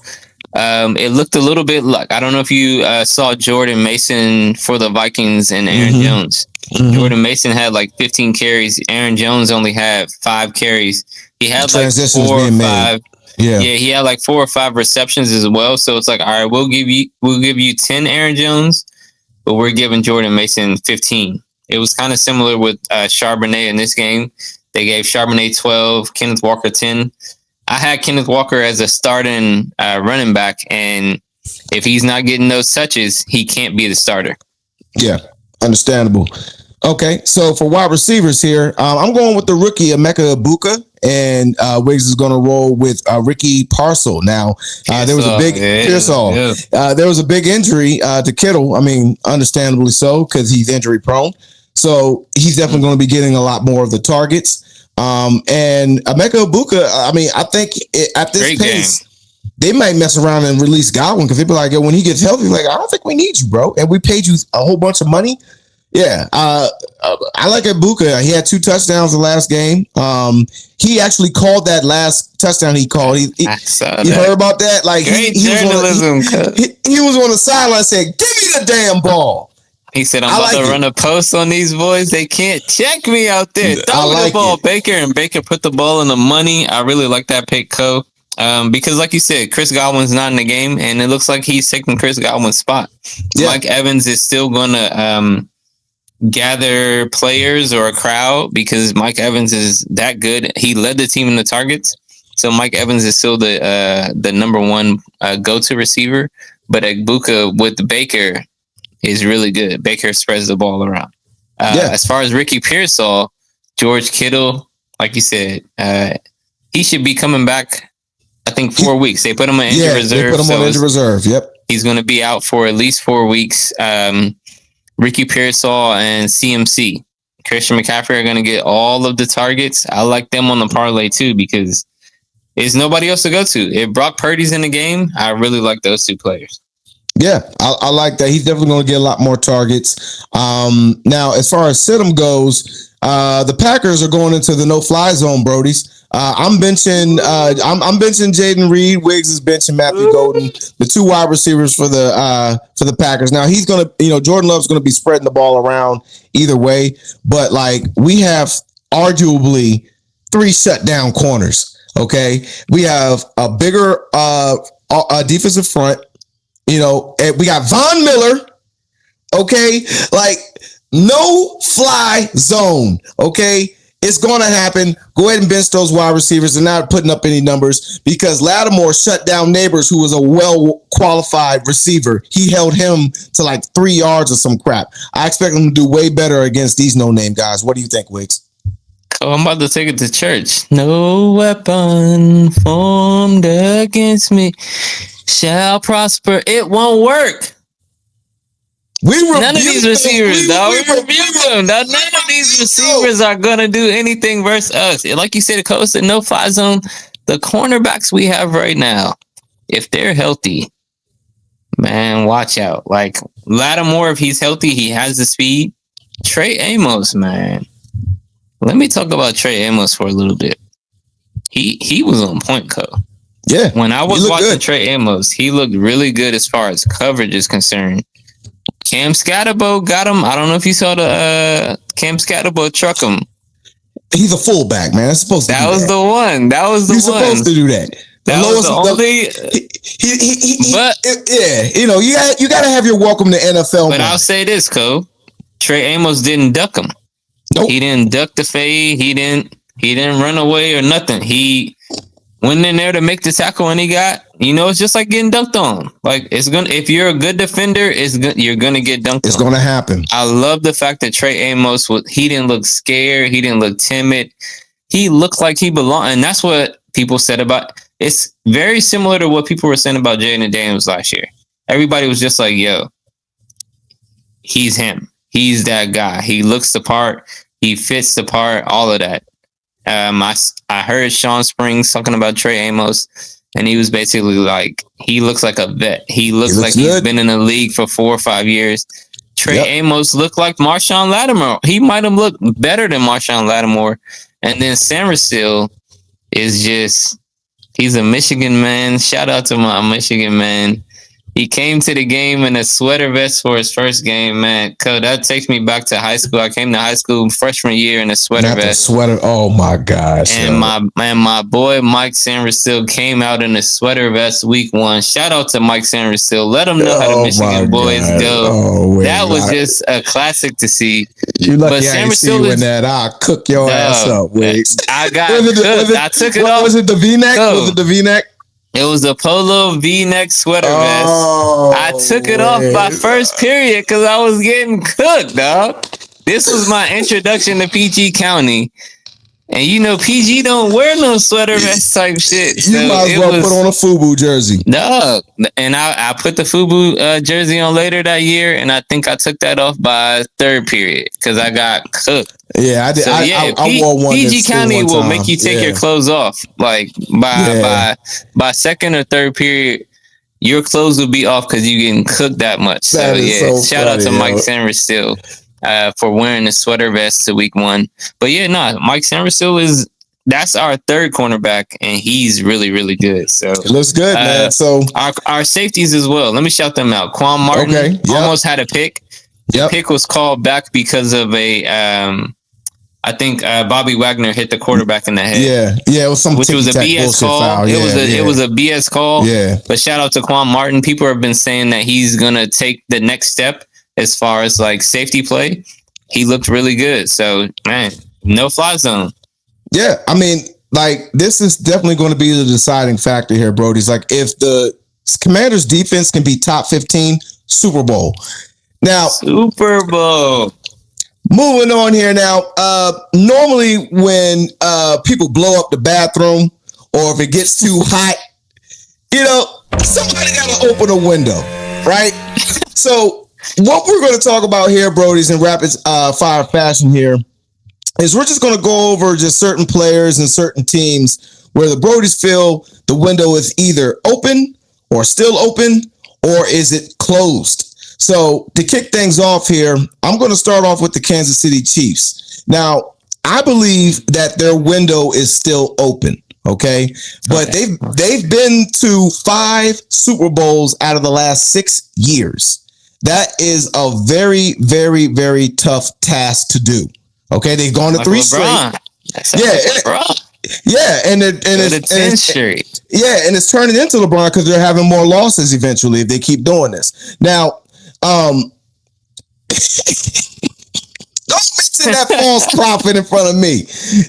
It looked a little bit like, I don't know if you saw Jordan Mason for the Vikings and Aaron Jones. Jordan Mason had like 15 carries. Aaron Jones only had 5 carries. He had like 4 or 5. Yeah, he had like 4 or 5 receptions as well. So it's like, all right, we'll give you 10 Aaron Jones, but we're giving Jordan Mason 15. It was kind of similar with Charbonnet in this game. They gave Charbonnet 12, Kenneth Walker 10. I had Kenneth Walker as a starting running back, and if he's not getting those touches, he can't be the starter. Yeah, understandable. Okay, so for wide receivers here, I'm going with the rookie Emeka Egbuka, and Wiggs is going to roll with Ricky Parcel. Now, there was a big there was a big injury to Kittle. I mean, understandably so, because he's injury prone. So he's definitely going to be getting a lot more of the targets. And Emeka Egbuka, I mean, I think at this Great pace, game. They might mess around and release Godwin because they'd be like, yo, when he gets healthy, like, I don't think we need you, bro. And we paid you a whole bunch of money. Yeah. I like Egbuka. He had 2 touchdowns the last game. He actually called that last touchdown he called. You heard about that? Like, he was on the sideline saying, give me the damn ball. He said, I'm about to run a post on these boys. They can't check me out there. Throw me the ball, Baker. And Baker put the ball in the money. I really like that pick, Co. Because like you said, Chris Godwin's not in the game, and it looks like he's taking Chris Godwin's spot. Yeah. Mike Evans is still going to gather players or a crowd because Mike Evans is that good. He led the team in the targets. So Mike Evans is still the number one go-to receiver, but Egbuka with Baker is really good. Baker spreads the ball around. As far as Ricky Pearsall, George Kittle, like you said, he should be coming back. I think 4 weeks. They put him on injured reserve. They put him on injured reserve. Yep. He's going to be out for at least 4 weeks. Ricky Pearsall and CMC, Christian McCaffrey, are going to get all of the targets. I like them on the parlay too because there's nobody else to go to. If Brock Purdy's in the game, I really like those two players. Yeah, I like that. He's definitely going to get a lot more targets. Now, as far as Sidham goes, the Packers are going into the no-fly zone, Brodies. I'm benching Jaden Reed. Wiggs is benching Matthew Golden, the two wide receivers for the Packers. Now he's gonna, Jordan Love's gonna be spreading the ball around either way, but like we have arguably 3 shutdown corners. Okay, we have a bigger defensive front. And we got Von Miller. Okay, like no fly zone. Okay. It's going to happen. Go ahead and bench those wide receivers. They're not putting up any numbers because Lattimore shut down Neighbors, who was a well-qualified receiver. He held him to like 3 yards or some crap. I expect him to do way better against these no-name guys. What do you think, Wiggs? Oh, I'm about to take it to church. No weapon formed against me shall prosper. It won't work. None of these receivers, dog. We rebuke them. None of these receivers are going to do anything versus us. Like you said, Coach said, no fly zone. The cornerbacks we have right now, if they're healthy, man, watch out. Like Lattimore, if he's healthy, he has the speed. Trey Amos, man. Let me talk about Trey Amos for a little bit. He was on point, Co. Yeah. When I was watching Trey Amos, he looked really good as far as coverage is concerned. Cam Scatterbo got him. I don't know if you saw the Cam Scatterbo truck him. He's a fullback, man. That's supposed to that was the one. That was the He's one. He's supposed to do that. That was the only. You got to have your welcome to NFL. But I'll say this, Co. Trey Amos didn't duck him. Nope. He didn't duck the fade. He didn't run away or nothing. He went in there to make the tackle, and he got. It's just like getting dunked on. Like if you're a good defender, you're gonna get dunked on. It's gonna happen. I love the fact that Trey Amos he didn't look scared. He didn't look timid. He looked like he belonged, and that's what people said about. It's very similar to what people were saying about Jaden Daniels last year. Everybody was just like, "Yo, he's him. He's that guy. He looks the part. He fits the part. All of that." I heard Sean Springs talking about Trey Amos, and he was basically like, he looks like a vet. He looks like he's been in the league for 4 or 5 years. Trey Amos looked like Marshawn Lattimore. He might have looked better than Marshawn Lattimore. And then Samuel is just, he's a Michigan man. Shout out to my Michigan man. He came to the game in a sweater vest for his first game, man. That takes me back to high school. I came to high school freshman year in a sweater vest. Sweater. Oh my gosh. And my boy Mike Sanderstill came out in a sweater vest week 1. Shout out to Mike Sanderstill. Let him know how the Michigan boys go. That was just a classic to see. You lucky I ain't see you in that. I'll cook your ass up, Wiggs. I got cooked. I took it off. Was it the V-neck? Was it the V-neck? It was a polo V-neck sweater vest. I took it off by first period because I was getting cooked, dog. This was my introduction to PG County. And PG don't wear no sweater vest type shit. So you might as well put on a FUBU jersey. No. And I put the FUBU jersey on later that year, and I think I took that off by third period because I got cooked. Yeah, I did. So, I wore one. PG County will make you take your clothes off. Like by second or third period, your clothes will be off because you're getting cooked that much. Shout out to Mike Sanderstill for wearing the sweater vest to week 1. But Mike Sanderstill that's our third cornerback, and he's really, really good. So it looks good, man. So our safeties as well. Let me shout them out. Quan Martin almost had a pick. The pick was called back because of I think Bobby Wagner hit the quarterback in the head. Yeah, it was which was a BS call. Foul. It was a BS call. Yeah. But shout out to Quan Martin. People have been saying that he's gonna take the next step as far as like safety play. He looked really good. So man, no fly zone. Yeah, I mean, like this is definitely going to be the deciding factor here, Brody's. Like if the Commanders defense can be top 15, Super Bowl. Now, Super Bowl. Moving on here now. Normally when people blow up the bathroom or if it gets too hot, somebody got to open a window, right? So what we're going to talk about here, Brody's, in rapid fire fashion here is we're just going to go over just certain players and certain teams where the Brodies feel the window is either open or still open or is it closed. So to kick things off here, I'm going to start off with the Kansas City Chiefs. Now, I believe that their window is still open. Okay. But they've been to 5 Super Bowls out of the last 6 years. That is a very, very, very tough task to do. Okay. They've gone to 3 straight. Yeah. And it's turning into LeBron because they're having more losses eventually if they keep doing this. Now, don't mention that false prophet in front of me.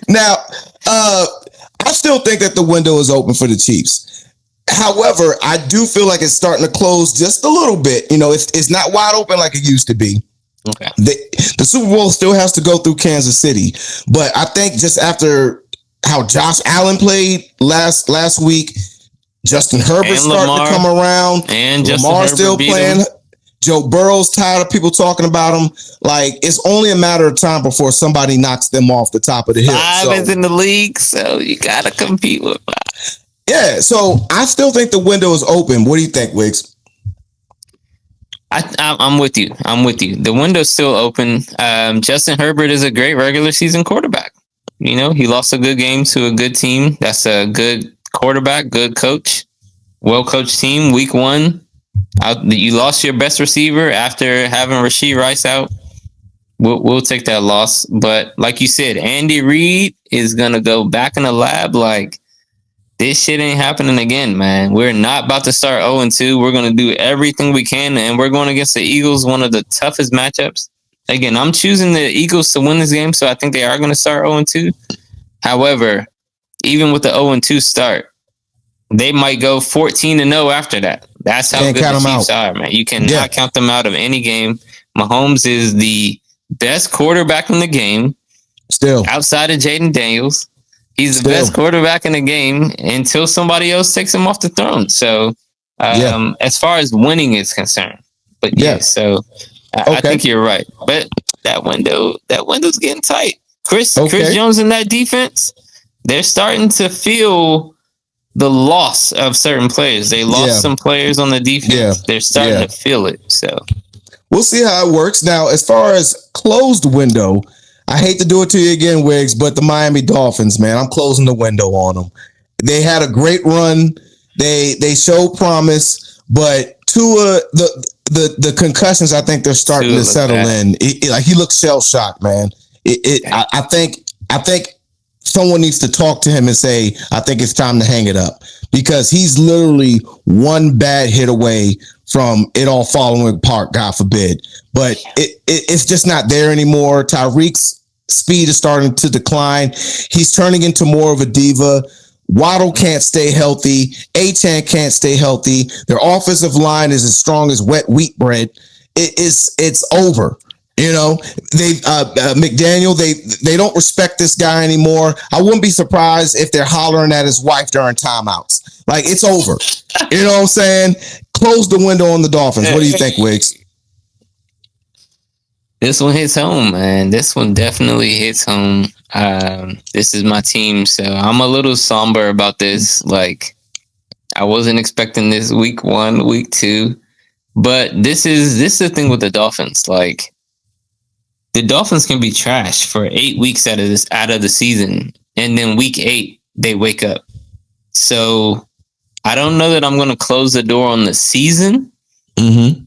Now, I still think that the window is open for the Chiefs. However, I do feel like it's starting to close just a little bit. It's not wide open like it used to be. Okay. The Super Bowl still has to go through Kansas City, but I think just after how Josh Allen played last week, Justin Herbert starting to come around, and Lamar still playing. Joe Burrow's tired of people talking about him. Like, it's only a matter of time before somebody knocks them off the top of the hill. 5 is in the league, so you got to compete with 5. Yeah, so I still think the window is open. What do you think, Wiggs? I'm with you. The window's still open. Justin Herbert is a great regular season quarterback. He lost a good game to a good team. That's a good quarterback, good coach, well-coached team. Week 1. You lost your best receiver after having Rashee Rice out. We'll take that loss. But like you said, Andy Reid is going to go back in the lab like, this shit ain't happening again, man. We're not about to start 0-2. We're going to do everything we can, and we're going against the Eagles, one of the toughest matchups. Again, I'm choosing the Eagles to win this game, so I think they are going to start 0-2. However, even with the 0-2 start, they might go 14-0 after that. That's how good the Chiefs are, man. You cannot count them out of any game. Mahomes is the best quarterback in the game. Still. Outside of Jaden Daniels. He's the best quarterback in the game until somebody else takes him off the throne. So, as far as winning is concerned. But I think you're right. But that window's getting tight. Chris Jones in that defense, they're starting to feel the loss of certain players. They lost some players on the defense. Yeah. They're starting to feel it. So we'll see how it works. Now, as far as closed window, I hate to do it to you again, Wiggs, but the Miami Dolphins, man, I'm closing the window on them. They had a great run. They showed promise, but Tua, the concussions, I think they're starting to settle in. He looks shell shocked, man. I think someone needs to talk to him and say, I think it's time to hang it up, because he's literally one bad hit away from it all falling apart, God forbid. But it's just not there anymore. Tyreek's speed is starting to decline. He's turning into more of a diva. Waddle can't stay healthy. Achane can't stay healthy. Their offensive line is as strong as wet wheat bread. It's over. They McDaniel, they don't respect this guy anymore. I wouldn't be surprised if they're hollering at his wife during timeouts. Like, it's over. You know what I'm saying? Close the window on the Dolphins. What do you think, Wiggs? This one hits home, man. This one definitely hits home. This is my team, so I'm a little somber about this. Like, I wasn't expecting this week 1, week 2, but this is the thing with the Dolphins. Like, the Dolphins can be trash for 8 weeks out of the season, and then week 8 they wake up. So I don't know that I'm going to close the door on the season,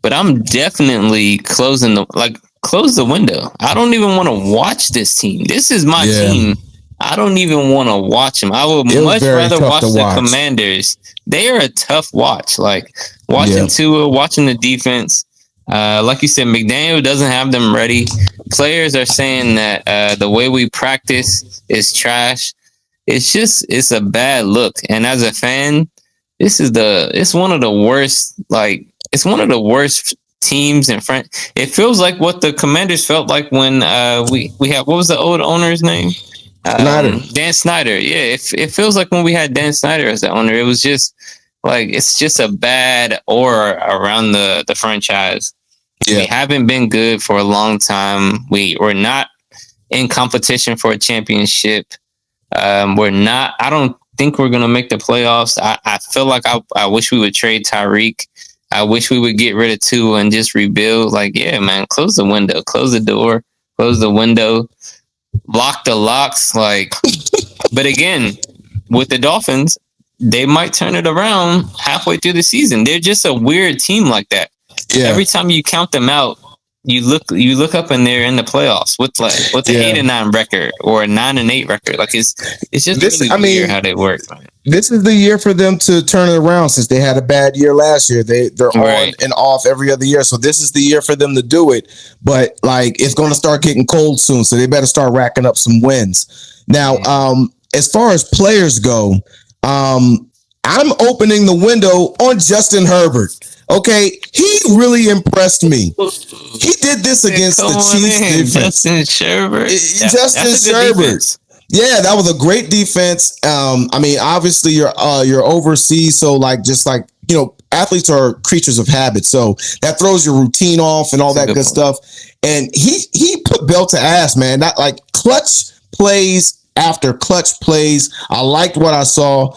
but I'm definitely close the window. I don't even want to watch this team. This is my team. I don't even want to watch them. I would much rather watch the Commanders. They are a tough watch. Like, watching Tua, watching the defense. Like you said, McDaniel doesn't have them ready. Players are saying that the way we practice is trash. it's a bad look. And as a fan, it's one of the worst. Like it's one of the worst teams in front. It feels like what the Commanders felt like when we had, what was the old owner's name? Snyder. Dan Snyder. Yeah, it feels like when we had Dan Snyder as the owner. It was just like it's just a bad aura around the franchise. Yeah. We haven't been good for a long time. We're not in competition for a championship. We're not. I don't think we're gonna make the playoffs. I feel like I wish we would trade Tyreek. I wish we would get rid of Tua and just rebuild. Like, yeah, man, close the window, close the door, close the window, lock the locks. Like, but again, with the Dolphins, they might turn it around halfway through the season. They're just a weird team like that. Yeah. Every time you count them out, you look up and they're in the playoffs with an 8-9 record or a 9-8 record. Like it's just really weird how they work, man. This is the year for them to turn it around since they had a bad year last year. They're on and off every other year. So this is the year for them to do it. But like it's going to start getting cold soon. So they better start racking up some wins. Now, as far as players go, I'm opening the window on Justin Herbert. Okay, he really impressed me. He did this against the Chiefs defense. Justin Herbert. Yeah, that was a great defense. I mean, obviously you're overseas, so athletes are creatures of habit, so that throws your routine off and all that good stuff. And he put belt to ass, man. Not like clutch plays after clutch plays. I liked what I saw.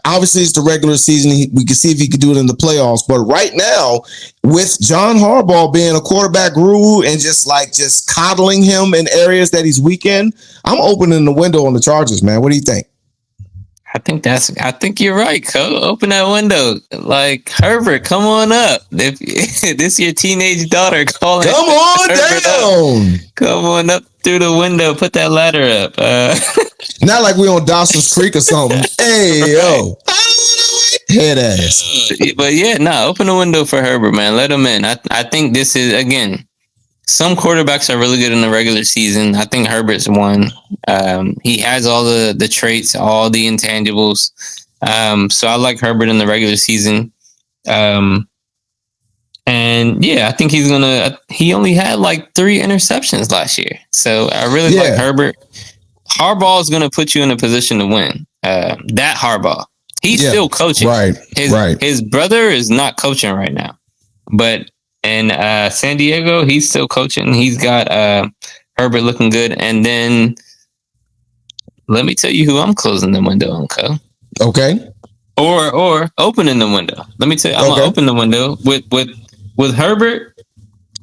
Obviously, it's the regular season. We can see if he could do it in the playoffs. But right now, with John Harbaugh being a quarterback guru and just coddling him in areas that he's weak in, I'm opening the window on the Chargers, man. What do you think? I think you're right, Cole. Open that window. Like, Herbert, come on up. If this is your teenage daughter calling, come on down. Come on up through the window. Put that ladder up. Not like we on Dawson's Creek or something. Hey, yo. Head ass. But yeah, open the window for Herbert, man. Let him in. I think this is, again, some quarterbacks are really good in the regular season. I think Herbert's one. He has all the traits, all the intangibles. So I like Herbert in the regular season. And yeah, I think he only had like 3 interceptions last year. So I really like Herbert. Harbaugh is going to put you in a position to win. That Harbaugh. He's still coaching. Right. His brother is not coaching right now. But in San Diego, he's still coaching. He's got Herbert looking good. And then let me tell you who I'm closing the window on, Co. Okay. Or opening the window. Let me tell you, I'm going to open the window with Herbert.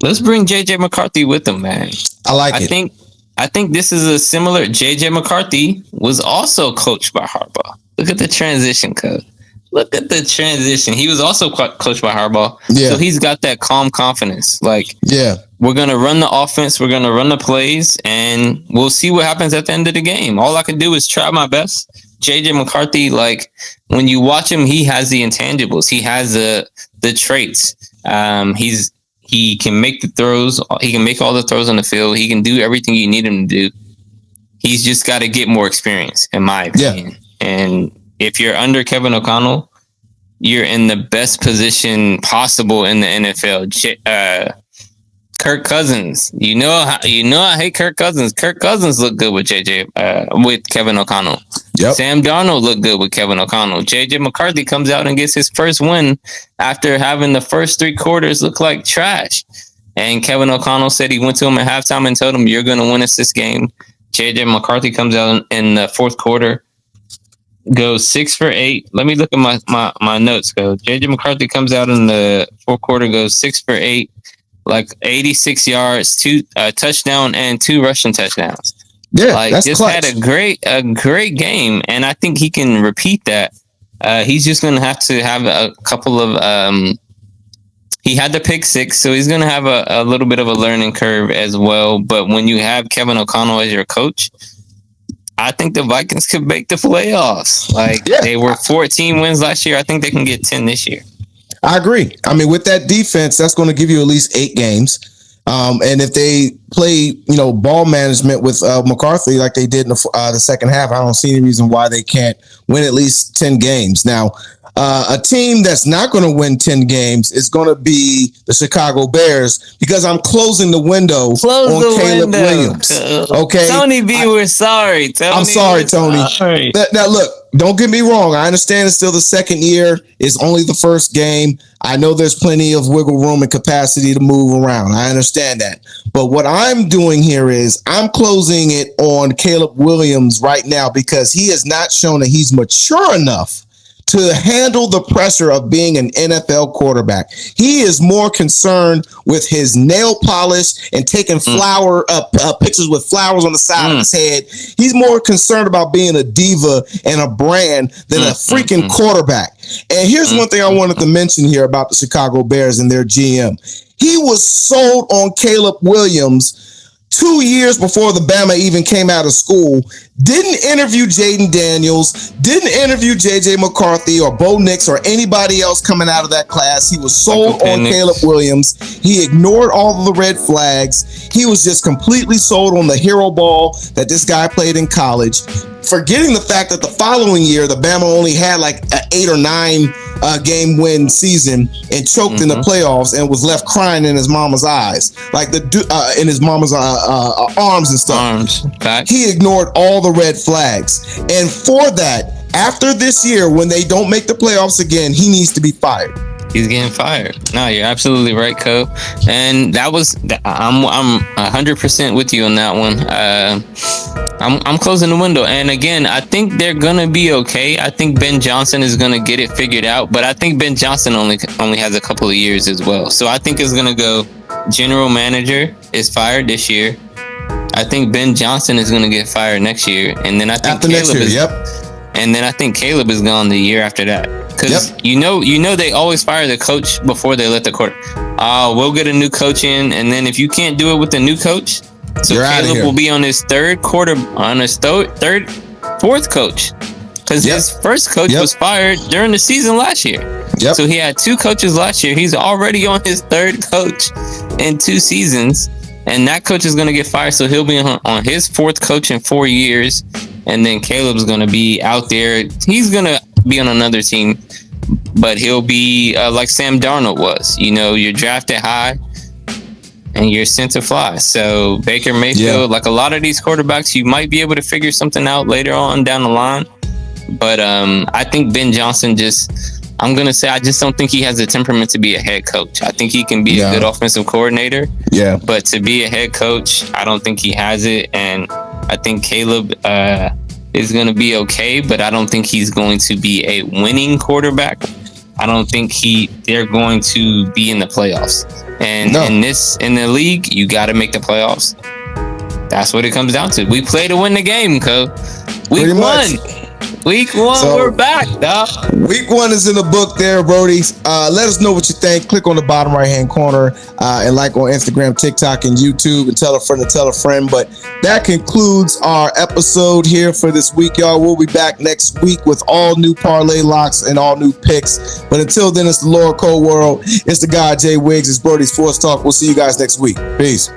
Let's bring JJ McCarthy with him, man. I like it. I think this is a similar. JJ McCarthy was also coached by Harbaugh. Look at the transition, code. Look at the transition. He was also coached by Harbaugh. Yeah. So he's got that calm confidence. Like, we're going to run the offense. We're going to run the plays, and we'll see what happens at the end of the game. All I can do is try my best. JJ McCarthy, like, when you watch him, he has the intangibles. He has the traits. He can make the throws. He can make all the throws on the field. He can do everything you need him to do. He's just got to get more experience, in my opinion. Yeah. And if you're under Kevin O'Connell, you're in the best position possible in the NFL. Kirk Cousins, you know I hate Kirk Cousins. Kirk Cousins looked good with with Kevin O'Connell. Yep. Sam Darnold looked good with Kevin O'Connell. JJ McCarthy comes out and gets his first win after having the first 3 quarters look like trash. And Kevin O'Connell said he went to him at halftime and told him, "You're going to win us this game." JJ McCarthy comes out in the 4th quarter, goes 6 for 8. Let me look at my notes. JJ McCarthy comes out in the 4th quarter, goes 6 for 8. Like 86 yards, 2 touchdown and 2 rushing touchdowns. Yeah, like that's just clutch. Had a great game, and I think he can repeat that. He's just going to have to have a couple of. He had the pick 6, so he's going to have a little bit of a learning curve as well. But when you have Kevin O'Connell as your coach, I think the Vikings could make the playoffs. Like they were 14 wins last year. I think they can get 10 this year. I agree. I mean, with that defense, that's going to give you at least 8 games. And if they play, ball management with McCarthy like they did in the second half, I don't see any reason why they can't win at least 10 games. Now, a team that's not going to win 10 games is going to be the Chicago Bears, because I'm closing the window on Caleb Williams. Okay, Tony B, we're sorry. I'm sorry, Tony. Sorry. Now, look, don't get me wrong. I understand it's still the second year. It's only the first game. I know there's plenty of wiggle room and capacity to move around. I understand that. But what I'm doing here is I'm closing it on Caleb Williams right now, because he has not shown that he's mature enough to handle the pressure of being an NFL quarterback. He is more concerned with his nail polish and taking pictures with flowers on the side of his head. He's more concerned about being a diva and a brand than a freaking quarterback. And here's one thing I wanted to mention here about the Chicago Bears and their GM. He was sold on Caleb Williams 2 years before the Bama even came out of school. Didn't interview Jaden Daniels, didn't interview JJ McCarthy or Bo Nix or anybody else coming out of that class. He was sold on Caleb Williams. He ignored all of the red flags. He was just completely sold on the hero ball that this guy played in college, forgetting the fact that the following year, the Bama only had like an 8 or 9 game win season and choked in the playoffs and was left crying in his mama's eyes, like in his mama's arms and stuff. He ignored all the red flags. And for that, after this year, when they don't make the playoffs again, he needs to be fired. He's getting fired. No, you're absolutely right, Co. And that was, I'm 100% with you on that one. I'm closing the window. And again, I think they're gonna be okay. I think Ben Johnson is gonna get it figured out, but I think Ben Johnson only has a couple of years as well. So I think it's gonna go general manager is fired this year. I think Ben Johnson is gonna get fired next year, and then I think and then I think Caleb is gone the year after that. Because you know they always fire the coach before they let the court. We'll get a new coach in, and then if you can't do it with the new coach, so Caleb will be on his fourth coach, because his first coach was fired during the season last year. So he had 2 coaches last year. He's already on his 3rd coach in 2 seasons, and that coach is going to get fired. So he'll be on his 4th coach in 4 years, and then Caleb's going to be out there. He's going to be on another team, but he'll be like Sam Darnold was. You're drafted high and you're sent to fly. So Baker Mayfield, like a lot of these quarterbacks, you might be able to figure something out later on down the line. But I think Ben Johnson I'm going to say, I just don't think he has the temperament to be a head coach. I think he can be a good offensive coordinator. But to be a head coach, I don't think he has it. And I think Caleb is going to be okay, but I don't think he's going to be a winning quarterback. I don't think they're going to be in the playoffs. And in the league, you got to make the playoffs. That's what it comes down to. We play to win the game, Co. Week 1. Week 1, we're back, dog. Week 1 is in the book there, Brodies. Let us know what you think. Click on the bottom right-hand corner and like on Instagram, TikTok, and YouTube, and tell a friend to tell a friend. But that concludes our episode here for this week, y'all. We'll be back next week with all new parlay locks and all new picks. But until then, it's the Laura Cole World. It's the guy, Jay Wiggs. It's Brodies Sports Talk. We'll see you guys next week. Peace.